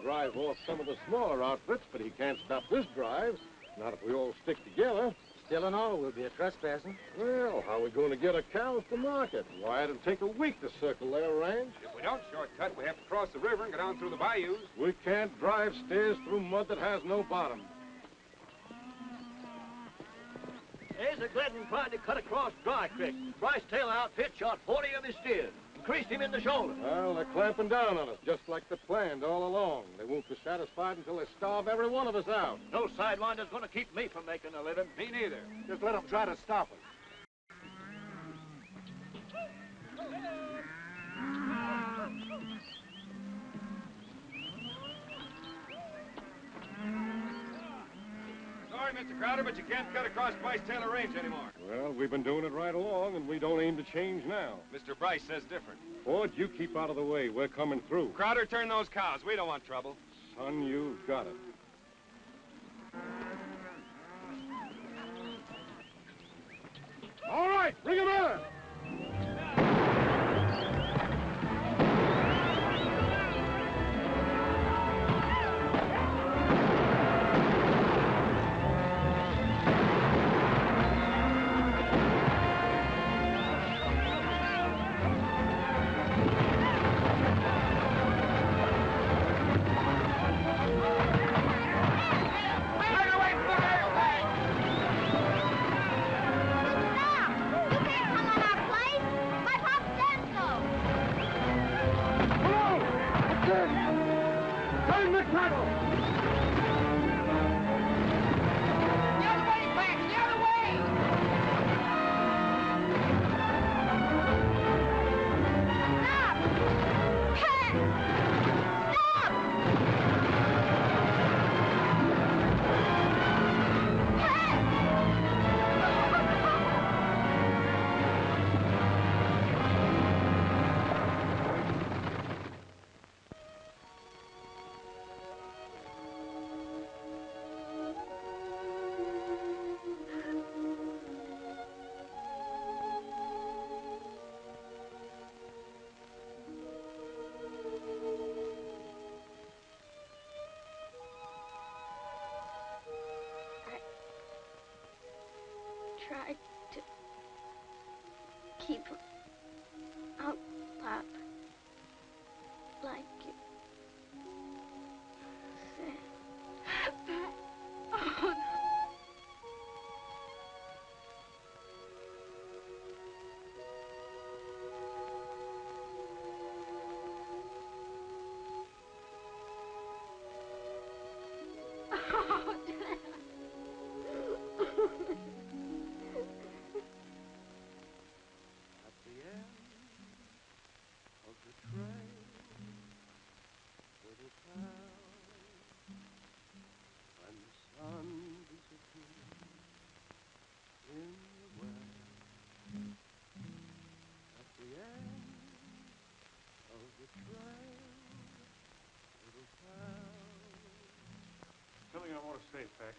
drive off some of the smaller outfits, but he can't stop this drive. Not if we all stick together. Still and all, we'll be a trespassing. Well, how are we going to get our cows to market? Why, it'll take a week to circle their ranch. If we don't shortcut, we have to cross the river and go down through the bayous. We can't drive steers through mud that has no bottom. There's a Glidden tried to cut across Dry Creek. Bryce Taylor outfit shot 40 of his steers and creased him in the shoulder. Well, they're clamping down on us, just like they planned all along. They won't be satisfied until they starve every one of us out. No sidewinder's going to keep me from making a living. Me neither. Just let them try to stop us. Sorry, Mr. Crowder, but you can't cut across Bryce Taylor Range anymore. Well, we've been doing it right along, and we don't aim to change now. Mr. Bryce says different. Ford, you keep out of the way. We're coming through. Crowder, turn those cows. We don't want trouble. Son, you've got it. All right, bring him in! Tried to keep him out, Pop. Like you said. Oh, no. Oh, Dad. Something I want to say, Pax.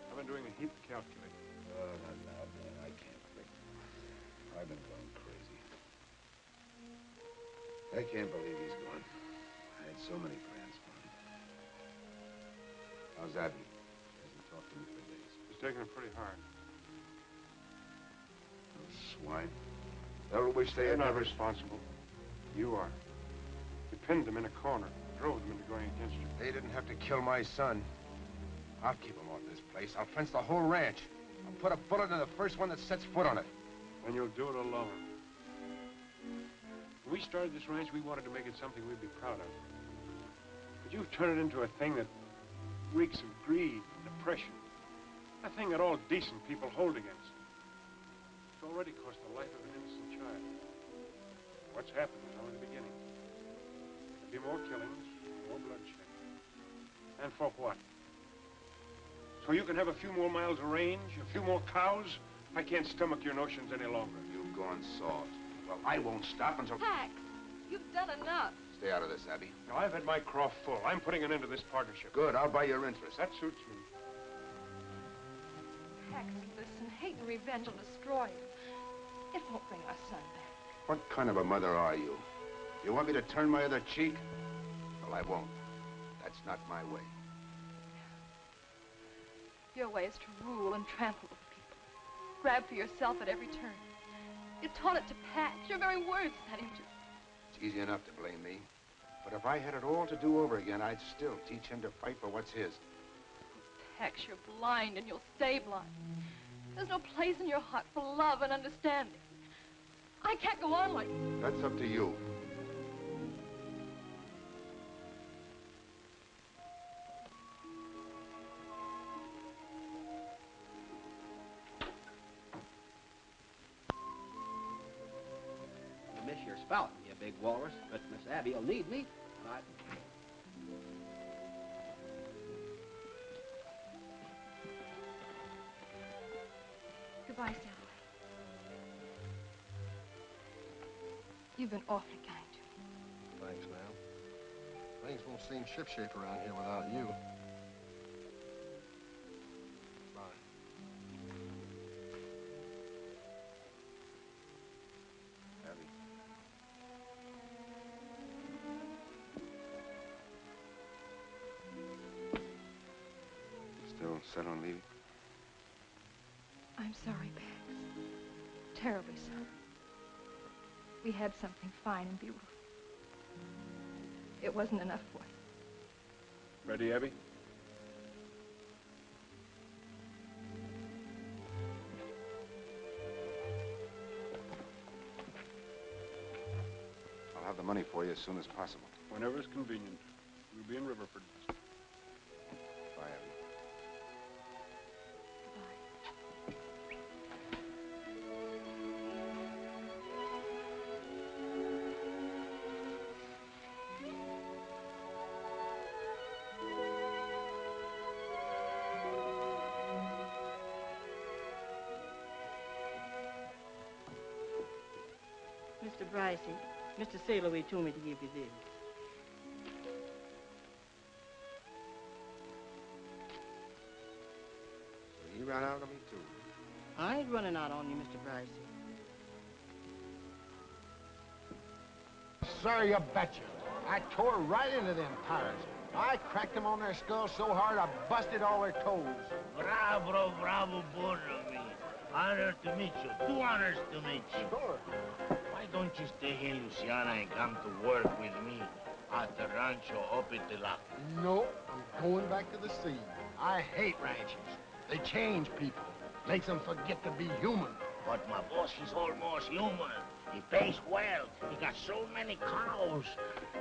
I've been doing a heap of calculating. Oh, not now, man. I can't think. I've been going crazy. I can't believe he's gone. I had so many plans for him. How's Abby? She hasn't talked to me for days. He's taking it pretty hard. Those swine. They'll wish they They're had not never... responsible. You are. You pinned them in a corner, drove them into going against you. They didn't have to kill my son. I'll keep him off this place. I'll fence the whole ranch. I'll put a bullet in the first one that sets foot on it. And you'll do it alone. When we started this ranch, we wanted to make it something we'd be proud of. But you've turned it into a thing that reeks of greed and oppression. A thing that all decent people hold against. It's already cost the life of an innocent child. What's happened is only the beginning. There'll be more killings, more bloodshed. And for what? So you can have a few more miles of range, a few more cows? I can't stomach your notions any longer. You've gone soft. Well, I won't stop until... Pax, you've done enough. Stay out of this, Abby. Now, I've had my craw full. I'm putting an end to this partnership. Good, I'll buy your interest. That suits me. Pax, listen, hate and revenge will destroy you. It won't bring our son back. What kind of a mother are you? You want me to turn my other cheek? Well, I won't. That's not my way. Your way is to rule and trample over people. Grab for yourself at every turn. You taught it to Pat. Your very words set him to. It's easy enough to blame me. But if I had it all to do over again, I'd still teach him to fight for what's his. Tex, you're blind and you'll stay blind. There's no place in your heart for love and understanding. I can't go on like this. That's up to you. You miss your spout, you big walrus, but Miss Abby'll need me. But Goodbye, Sailor. You've been awfully kind to me. Thanks, now. Things won't seem shipshape around here without you. Bye. Abby. Still set on leaving? I'm sorry, Pax. Terribly sorry. We had something fine and beautiful. It wasn't enough for you. Ready, Abby? I'll have the money for you as soon as possible. Whenever it's convenient. We'll be in Riverford. Bye, Abby. Mr. Bryce, Mr. Sailor told me to give you this. So he ran out on me, too. I ain't running out on you, Mr. Bryce. Sir, you betcha. I tore right into them tires. I cracked them on their skulls so hard I busted all their toes. Bravo, bravo, Borromi. Honor to meet you. Two honors to meet you. Sure. Why don't you stay here in Luciana and come to work with me at the rancho up at the lock? No, I'm going back to the sea. I hate ranches. They change people. Makes them forget to be human. But my boss is almost human. He pays well. He got so many cows,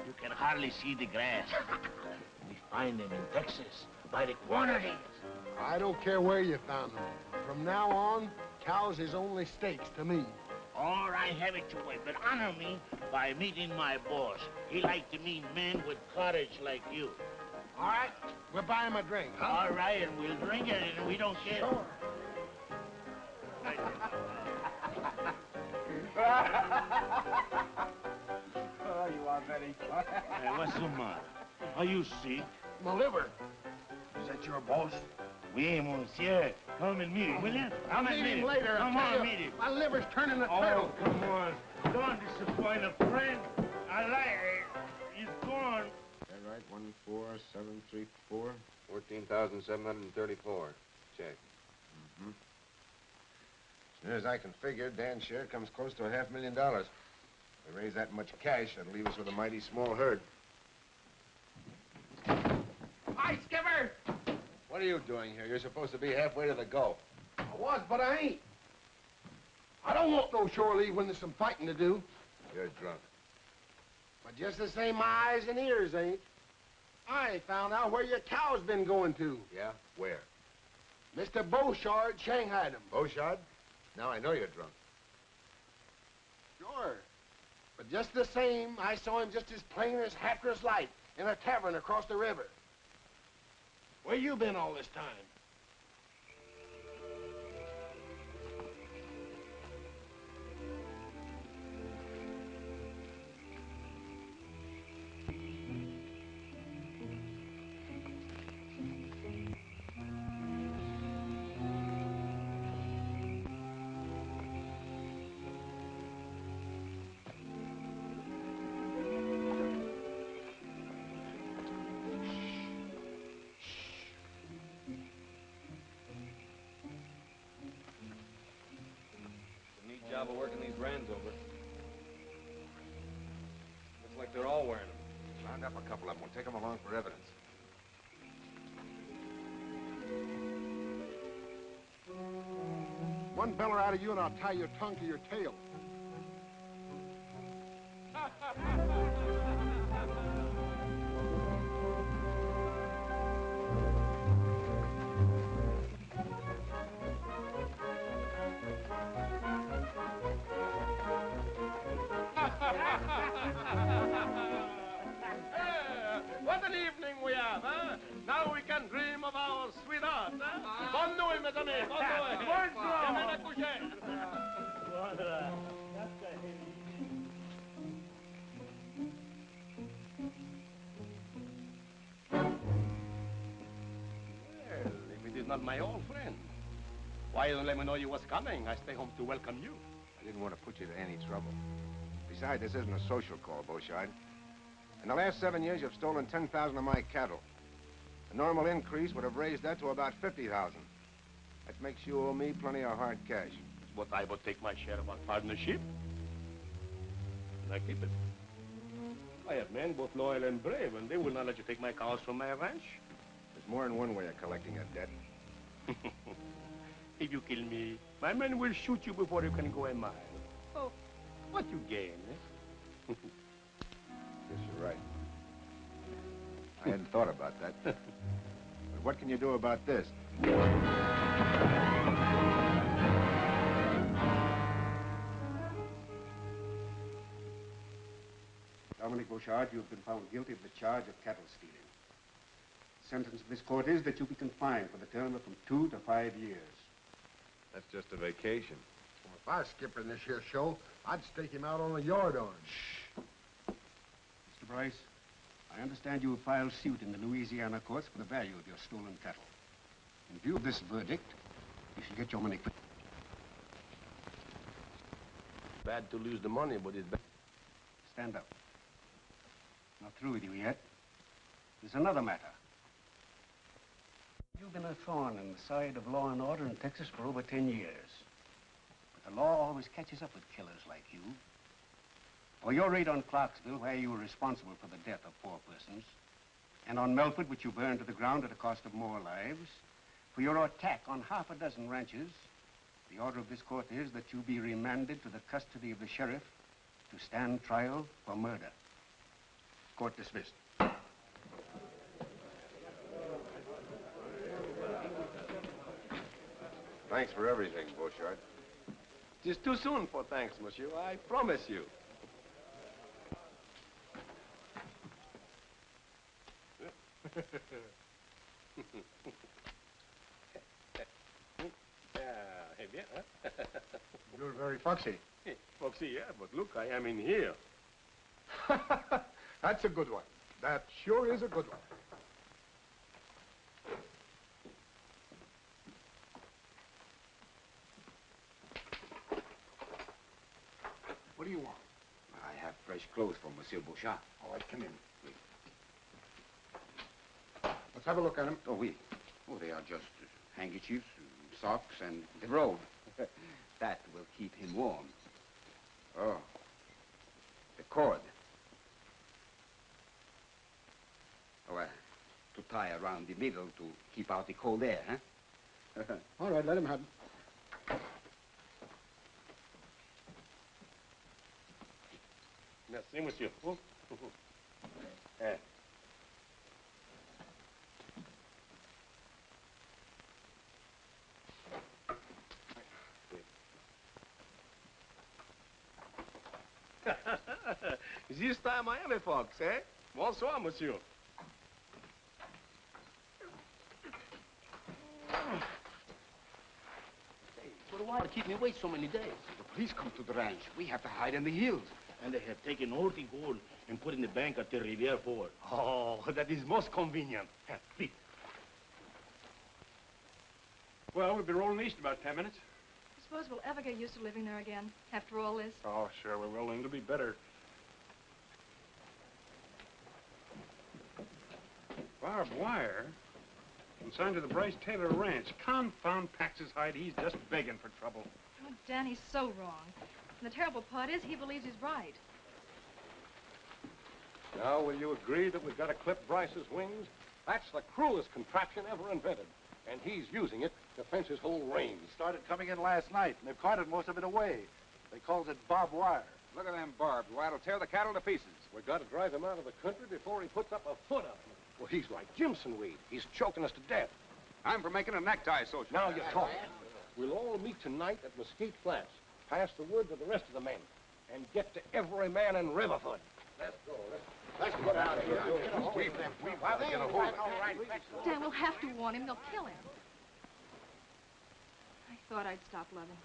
you can hardly see the grass. We find them in Texas by the quantities. I don't care where you found them. From now on, cows is only steaks to me. All right, have it your way, but honor me by meeting my boss. He like to meet men with courage like you. All right, we'll buy him a drink. Huh? All right, and we'll drink it, and we don't care. Sure. Oh, you are very funny. Hey, what's the matter? Are you sick? My liver. Is that your boss? Oui, monsieur. Come and meet him, will you? Come and meet him later. Come on, meet him. My liver's turning a Oh, turtle. come on. Don't disappoint a friend. I like it. He's gone. Is that right? 14734? 14,734. Check. Mm-hmm. As near as I can figure, Dan's share comes close to $500,000. If we raise that much cash, that'll leave us with a mighty small herd. Hi, Skipper! What are you doing here? You're supposed to be halfway to the go. I was, but I ain't. I don't want no shore leave when there's some fighting to do. You're drunk. But just the same, my eyes and ears ain't. I found out where your cow's been going to. Yeah? Where? Mr. Beauchard shanghaied him. Beauchard? Now I know you're drunk. Sure. But just the same, I saw him just as plain as Hatteras light in a tavern across the river. Where you been all this time? job of working these brands over. Looks like they're all wearing them. Round up a couple of them. We'll take them along for evidence. One beller out of you and I'll tie your tongue to your tail. What an evening we have, huh? Now we can dream of our sweetheart, huh? Bonne nuit, mes amis. Bonne nuit. Bonjour. Demain à coucher. Voilà. Well, if it is not my old friend, why you don't let me know you was coming? I stay home to welcome you. I didn't want to put you to any trouble. Besides, this isn't a social call, Beauchard. In the last 7 years, you've stolen 10,000 of my cattle. A normal increase would have raised that to about 50,000. That makes you owe me plenty of hard cash. But I would take my share of our partnership. And I keep it. I have men both loyal and brave, and they will not let you take my cows from my ranch. There's more than one way of collecting a debt. If you kill me, my men will shoot you before you can go a mile. Oh, what you gain, eh? Guess you're right. I hadn't thought about that. But what can you do about this? Dominic Beauchard, you have been found guilty of the charge of cattle stealing. The sentence of this court is that you be confined for the term of from 2 to 5 years. That's just a vacation. Well, if I was skipping this here show, I'd stake him out on a yard arm. Mr. Bryce, I understand you have filed suit in the Louisiana courts for the value of your stolen cattle. In view of this verdict, you should get your money quick. Bad to lose the money, but it's bad. Stand up. Not through with you yet. There's another matter. You've been a thorn in the side of law and order in Texas for over 10 years. But the law always catches up with killers like you. For your raid on Clarksville, where you were responsible for the death of 4 persons, and on Melford, which you burned to the ground at a cost of more lives, for your attack on half a dozen ranches, the order of this court is that you be remanded to the custody of the sheriff to stand trial for murder. Court dismissed. Thanks for everything, Beauchard. It is too soon for thanks, monsieur. I promise you. Eh bien, hein? You're very foxy. Foxy, yeah, but look, I am in here. That's a good one. That sure is a good one. What do you want? I have fresh clothes for Monsieur Beauchard. All right, come in. Let's have a look at them. Oh, oui. Oh, they are just handkerchiefs, socks, and the robe. That will keep him warm. Oh, the cord. Oh, to tie around the middle to keep out the cold air, huh? All right, let him have them. Merci, monsieur. Eh. This time I am a fox, eh? Bonsoir, monsieur. But why keep me away so many days? The police come to the ranch. We have to hide in the hills. And they have taken all the gold and put in the bank at the Riviere Fort. Oh, that is most convenient. Please. Well, we'll be rolling east in about 10 minutes. I suppose we'll ever get used to living there again, after all this. Oh, sure we will, and it'll be better. Barbed wire? Consigned to the Bryce Taylor Ranch. Confound Pax's hide. He's just begging for trouble. Oh, Danny's so wrong. And the terrible part is he believes he's right. Now, will you agree that we've got to clip Bryce's wings? That's the cruelest contraption ever invented. And he's using it to fence his whole range. Started coming in last night, and they've carted most of it away. They calls it barbed wire. Look at them barbed wire. It'll tear the cattle to pieces. We've got to drive him out of the country before he puts up a foot of it. Well, he's like Jimson Weed. He's choking us to death. I'm for making a necktie social. Now you're talking. We'll all meet tonight at Mesquite Flats. Pass the word to the rest of the men. And get to every man in Riverfoot. Let's go. Let's get out of here. We've got to get a hold of him. Dan, we'll have to warn him. They'll kill him. I thought I'd stop loving him.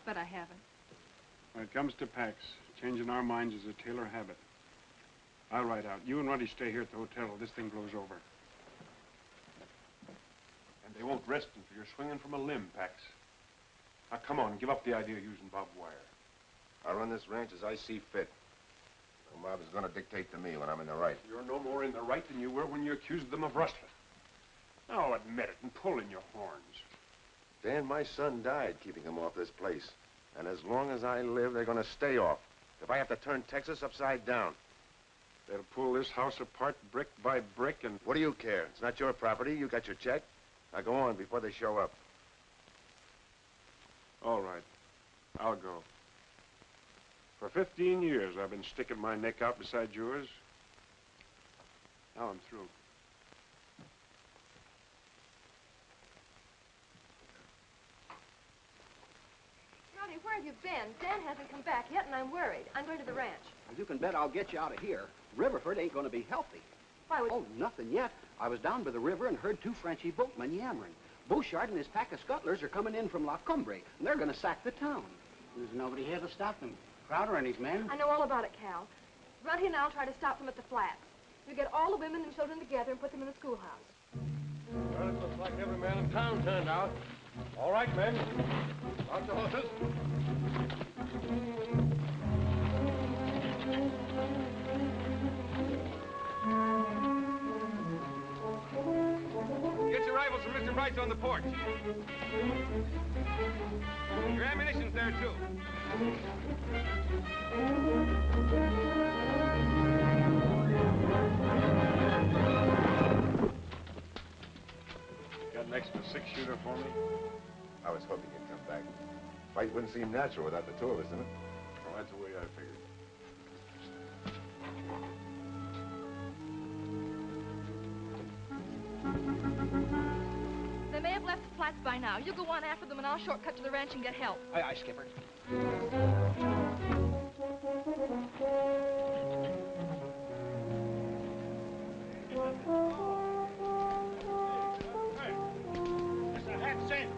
But I haven't. When it comes to Pax, changing our minds is a Taylor habit. I'll ride out. You and Ruddy stay here at the hotel till this thing blows over. And they won't rest until you're swinging from a limb, Pax. Now, come on, give up the idea of using barbed wire. I'll run this ranch as I see fit. The mob is going to dictate to me when I'm in the right. You're no more in the right than you were when you accused them of rustling. Now, admit it and pull in your horns. Dan, my son died keeping them off this place. And as long as I live, they're going to stay off. If I have to turn Texas upside down. They'll pull this house apart brick by brick and... What do you care? It's not your property. You got your check. Now go on before they show up. All right. I'll go. For 15 years, I've been sticking my neck out beside yours. Now I'm through. Roddy, where have you been? Dan hasn't come back yet, and I'm worried. I'm going to the ranch. You can bet I'll get you out of here. Riverford ain't going to be healthy. Why would... Oh, nothing yet. I was down by the river and heard two Frenchy boatmen yammering. Bouchard and his pack of scuttlers are coming in from La Cumbre, and they're going to sack the town. There's nobody here to stop them. Crowder and his men. I know all about it, Cal. Runty and I'll try to stop them at the flats. You get all the women and children together and put them in the schoolhouse. Well, it looks like every man in town turned out. All right, men. Out the horses. Get your rifles from Mr. Bryce on the porch. Your ammunition's there, too. Got an extra 6-shooter for me? I was hoping you'd come back. Fight wouldn't seem natural without the two of us in it. Well, that's the way I figured. They may have left the flats by now. You go on after them, and I'll shortcut to the ranch and get help. Aye, aye, Skipper. Mr. Hansen,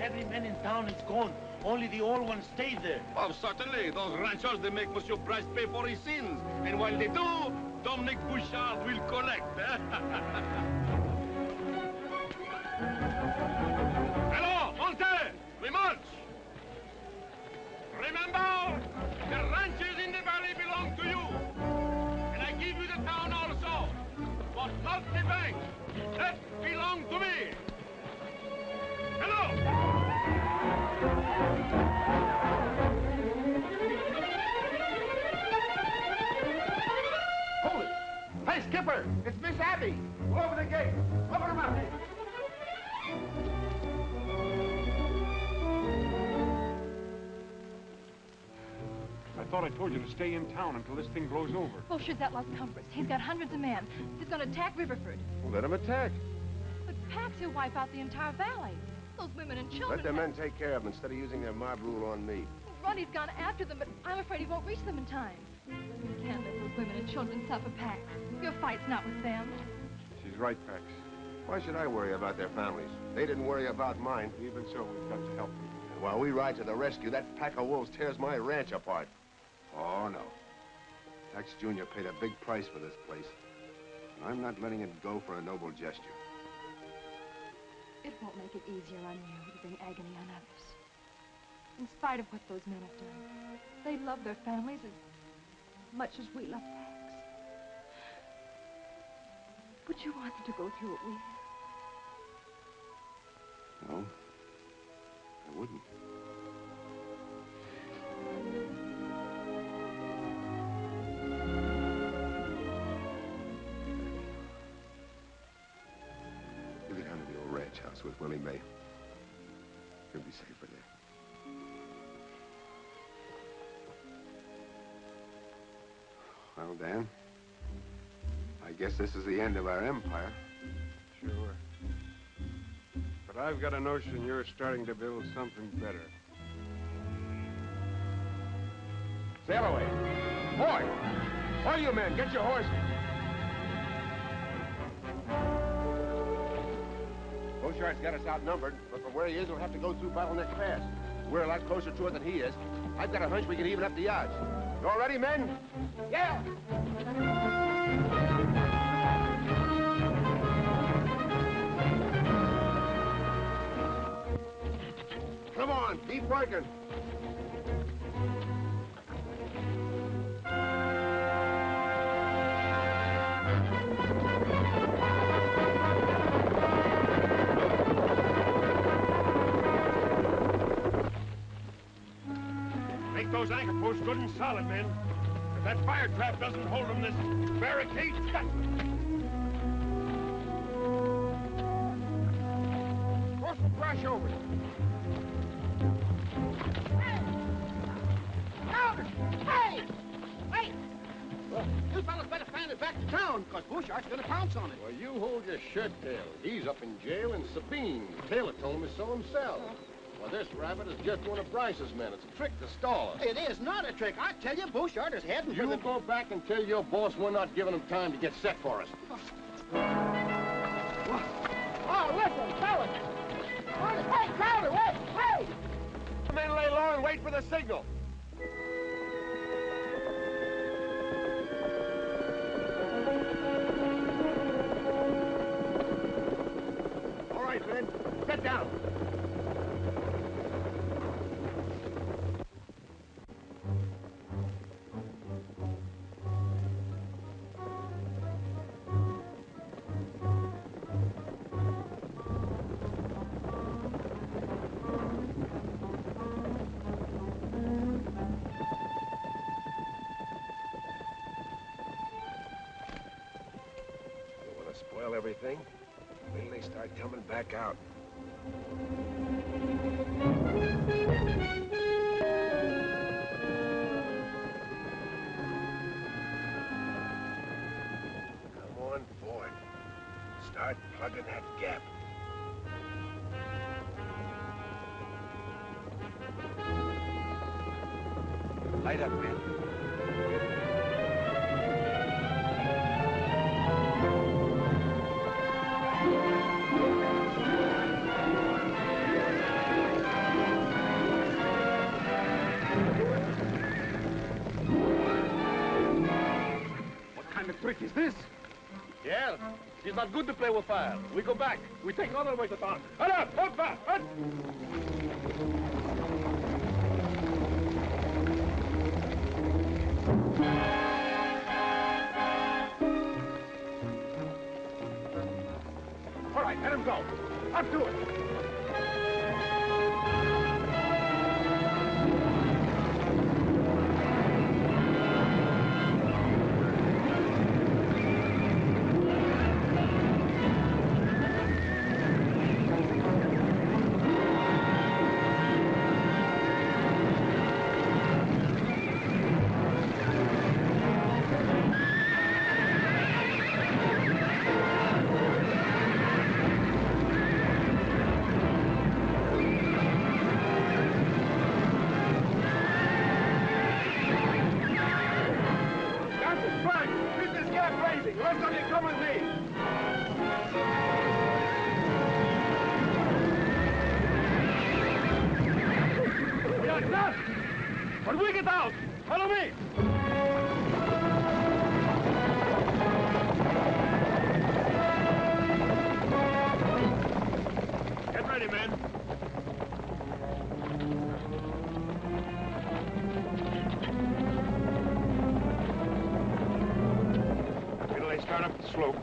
every man in town is gone. Only the old ones stay there. Oh, certainly. Those ranchers, they make Monsieur Bryce pay for his sins. And while they do, Dominic Bouchard will collect. Eh? Hello, Monte! We march! Remember, the ranches in the valley belong to you. And I give you the town also. But not the bank. That belongs to me. Hello! Hold it! Hey, Skipper! It's Miss Abby! Go over the gate! Open them up! I thought I told you to stay in town until this thing blows over. Bouchard's at Las Cumbres. He's got hundreds of men. He's going to attack Riverford. Well, let them attack. But Pax will wipe out the entire valley. Those women and children... Let their men take care of them instead of using their mob rule on me. Ronnie's gone after them, but I'm afraid he won't reach them in time. You can't let those women and children suffer, Pax. Your fight's not with them. She's right, Pax. Why should I worry about their families? They didn't worry about mine. Even so, we've got to help them. And while we ride to the rescue, that pack of wolves tears my ranch apart. Oh, no. Pax Jr. paid a big price for this place. And I'm not letting it go for a noble gesture. It won't make it easier on you to bring agony on others. In spite of what those men have done, they love their families as much as we love Pax. Would you want them to go through what we have? No, I wouldn't. You go down to the old ranch house with Willie May. You'll be safer there. Well, Dan, I guess this is the end of our empire. Sure. But I've got a notion you're starting to build something better. Sail away. Boy! All you men, get your horses. Beauchart's got us outnumbered, but from where he is, we'll have to go through Bottleneck Pass. We're a lot closer to it than he is. I've got a hunch we can even up the odds. You all ready, men? Yeah! Come on, keep working. Make those anchor posts good and solid, men. If that fire trap doesn't hold them, this barricade's got them. Throw some brush over it. Hey! Wait! You fellas better fan it back to town, because Beauchart's gonna pounce on it. Well, you hold your shirt tail. He's up in jail in Sabine. Taylor told me so himself. Well, this rabbit is just one of Bryce's men. It's a trick to stall us. It is not a trick. I tell you, Beauchart is heading for You the... go back and tell your boss we're not giving him time to get set for us. Oh, listen, fellas! Hey, Crowder, wait! Hey! The men lay low and wait for the signal. All right, men, get down. Spoil everything. Wait till they start coming back out. Come on board. Start plugging that gap. Light up, man. Trick is this? Yeah, it's not good to play with fire. We go back. We take another way to town. Hut up! Hut back! Hut! All right, let him go. Up to it. When we get out, follow me! Get ready, men. Wait till they start up the slope.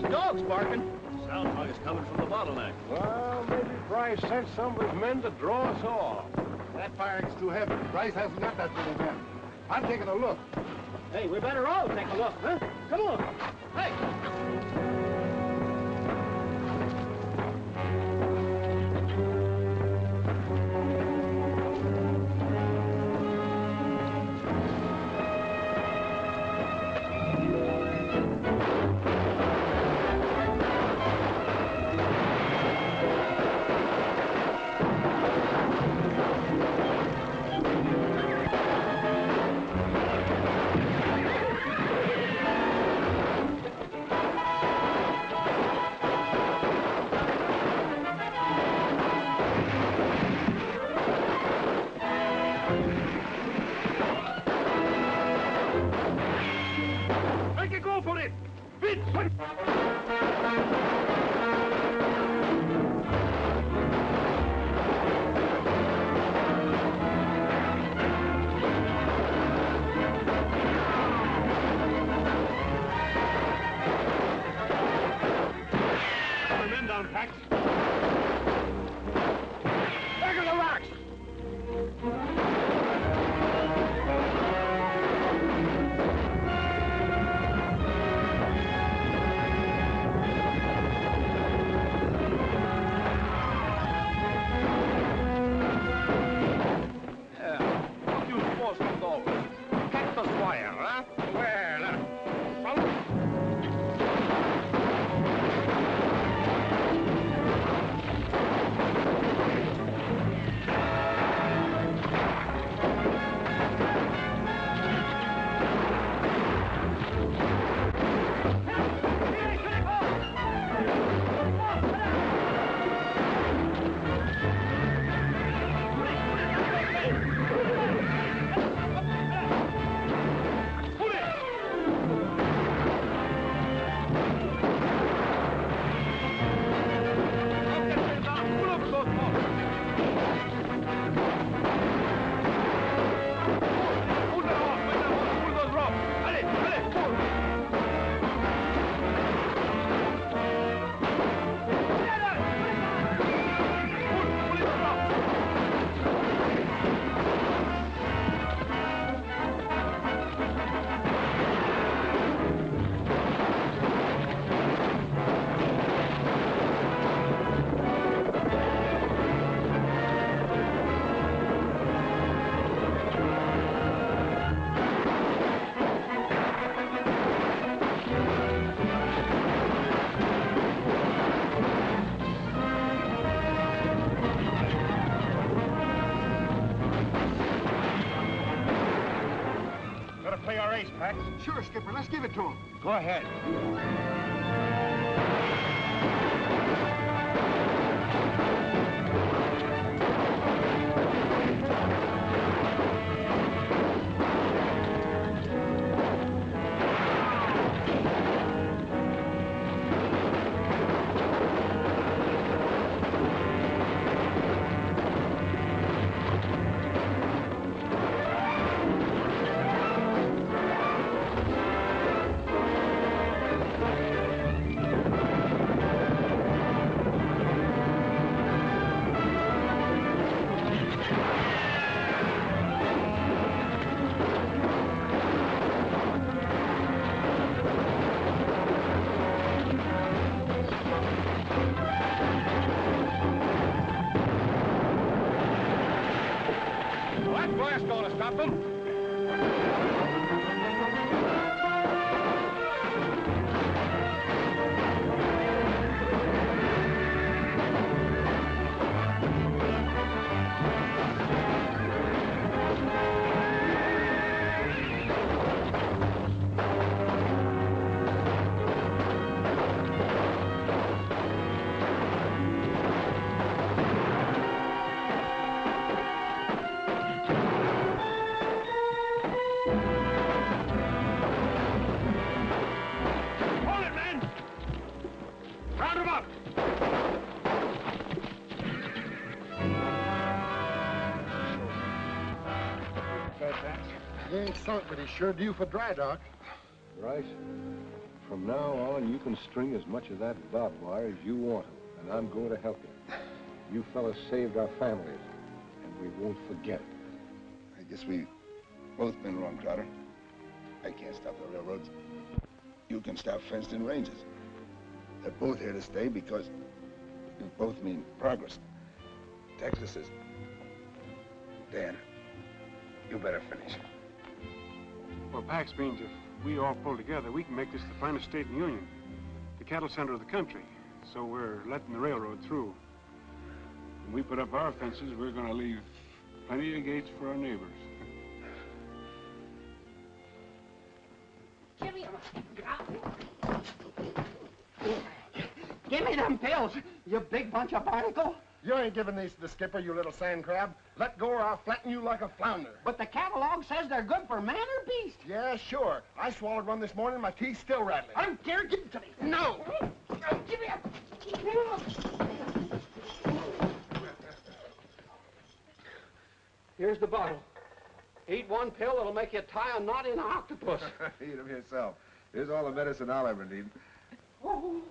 ain't dogs barking. Sound like it's coming from the bottleneck. Well, maybe Bryce sent some of his men to draw us off. That fire is too heavy. Bryce hasn't got that many men. I'm taking a look. Hey, we better all take a look, huh? Come on. Hey. Go for it! Beat! Our men down, Pax. Back of the rocks! Play our ace, Pax. Sure, Skipper. Let's give it to him. Go ahead. Blast going to stop them. He ain't sunk, but he's sure due for dry dock. Bryce, From now on, you can string as much of that barbed wire as you want to, and I'm going to help you. You fellas saved our families, and we won't forget it. I guess we both been wrong, Crowder. I can't stop the railroads. You can stop fenced-in ranges. They're both here to stay because you both mean progress. Texas is... Dan, you better finish. Well, Pax means if we all pull together, we can make this the finest state in the Union. The cattle center of the country. So we're letting the railroad through. When we put up our fences, we're going to leave plenty of gates for our neighbors. Jimmy, give me them pills, you big bunch of barnacle. You ain't giving these to the skipper, you little sand crab. Let go or I'll flatten you like a flounder. But the catalog says they're good for man or beast. Yeah, sure. I swallowed one this morning, my teeth's still rattling. I don't care, give it to me. No! Give me up. Here's the bottle. Eat one pill, it'll make you tie a knot in an octopus. Eat them yourself. Here's all the medicine I'll ever need. Oh.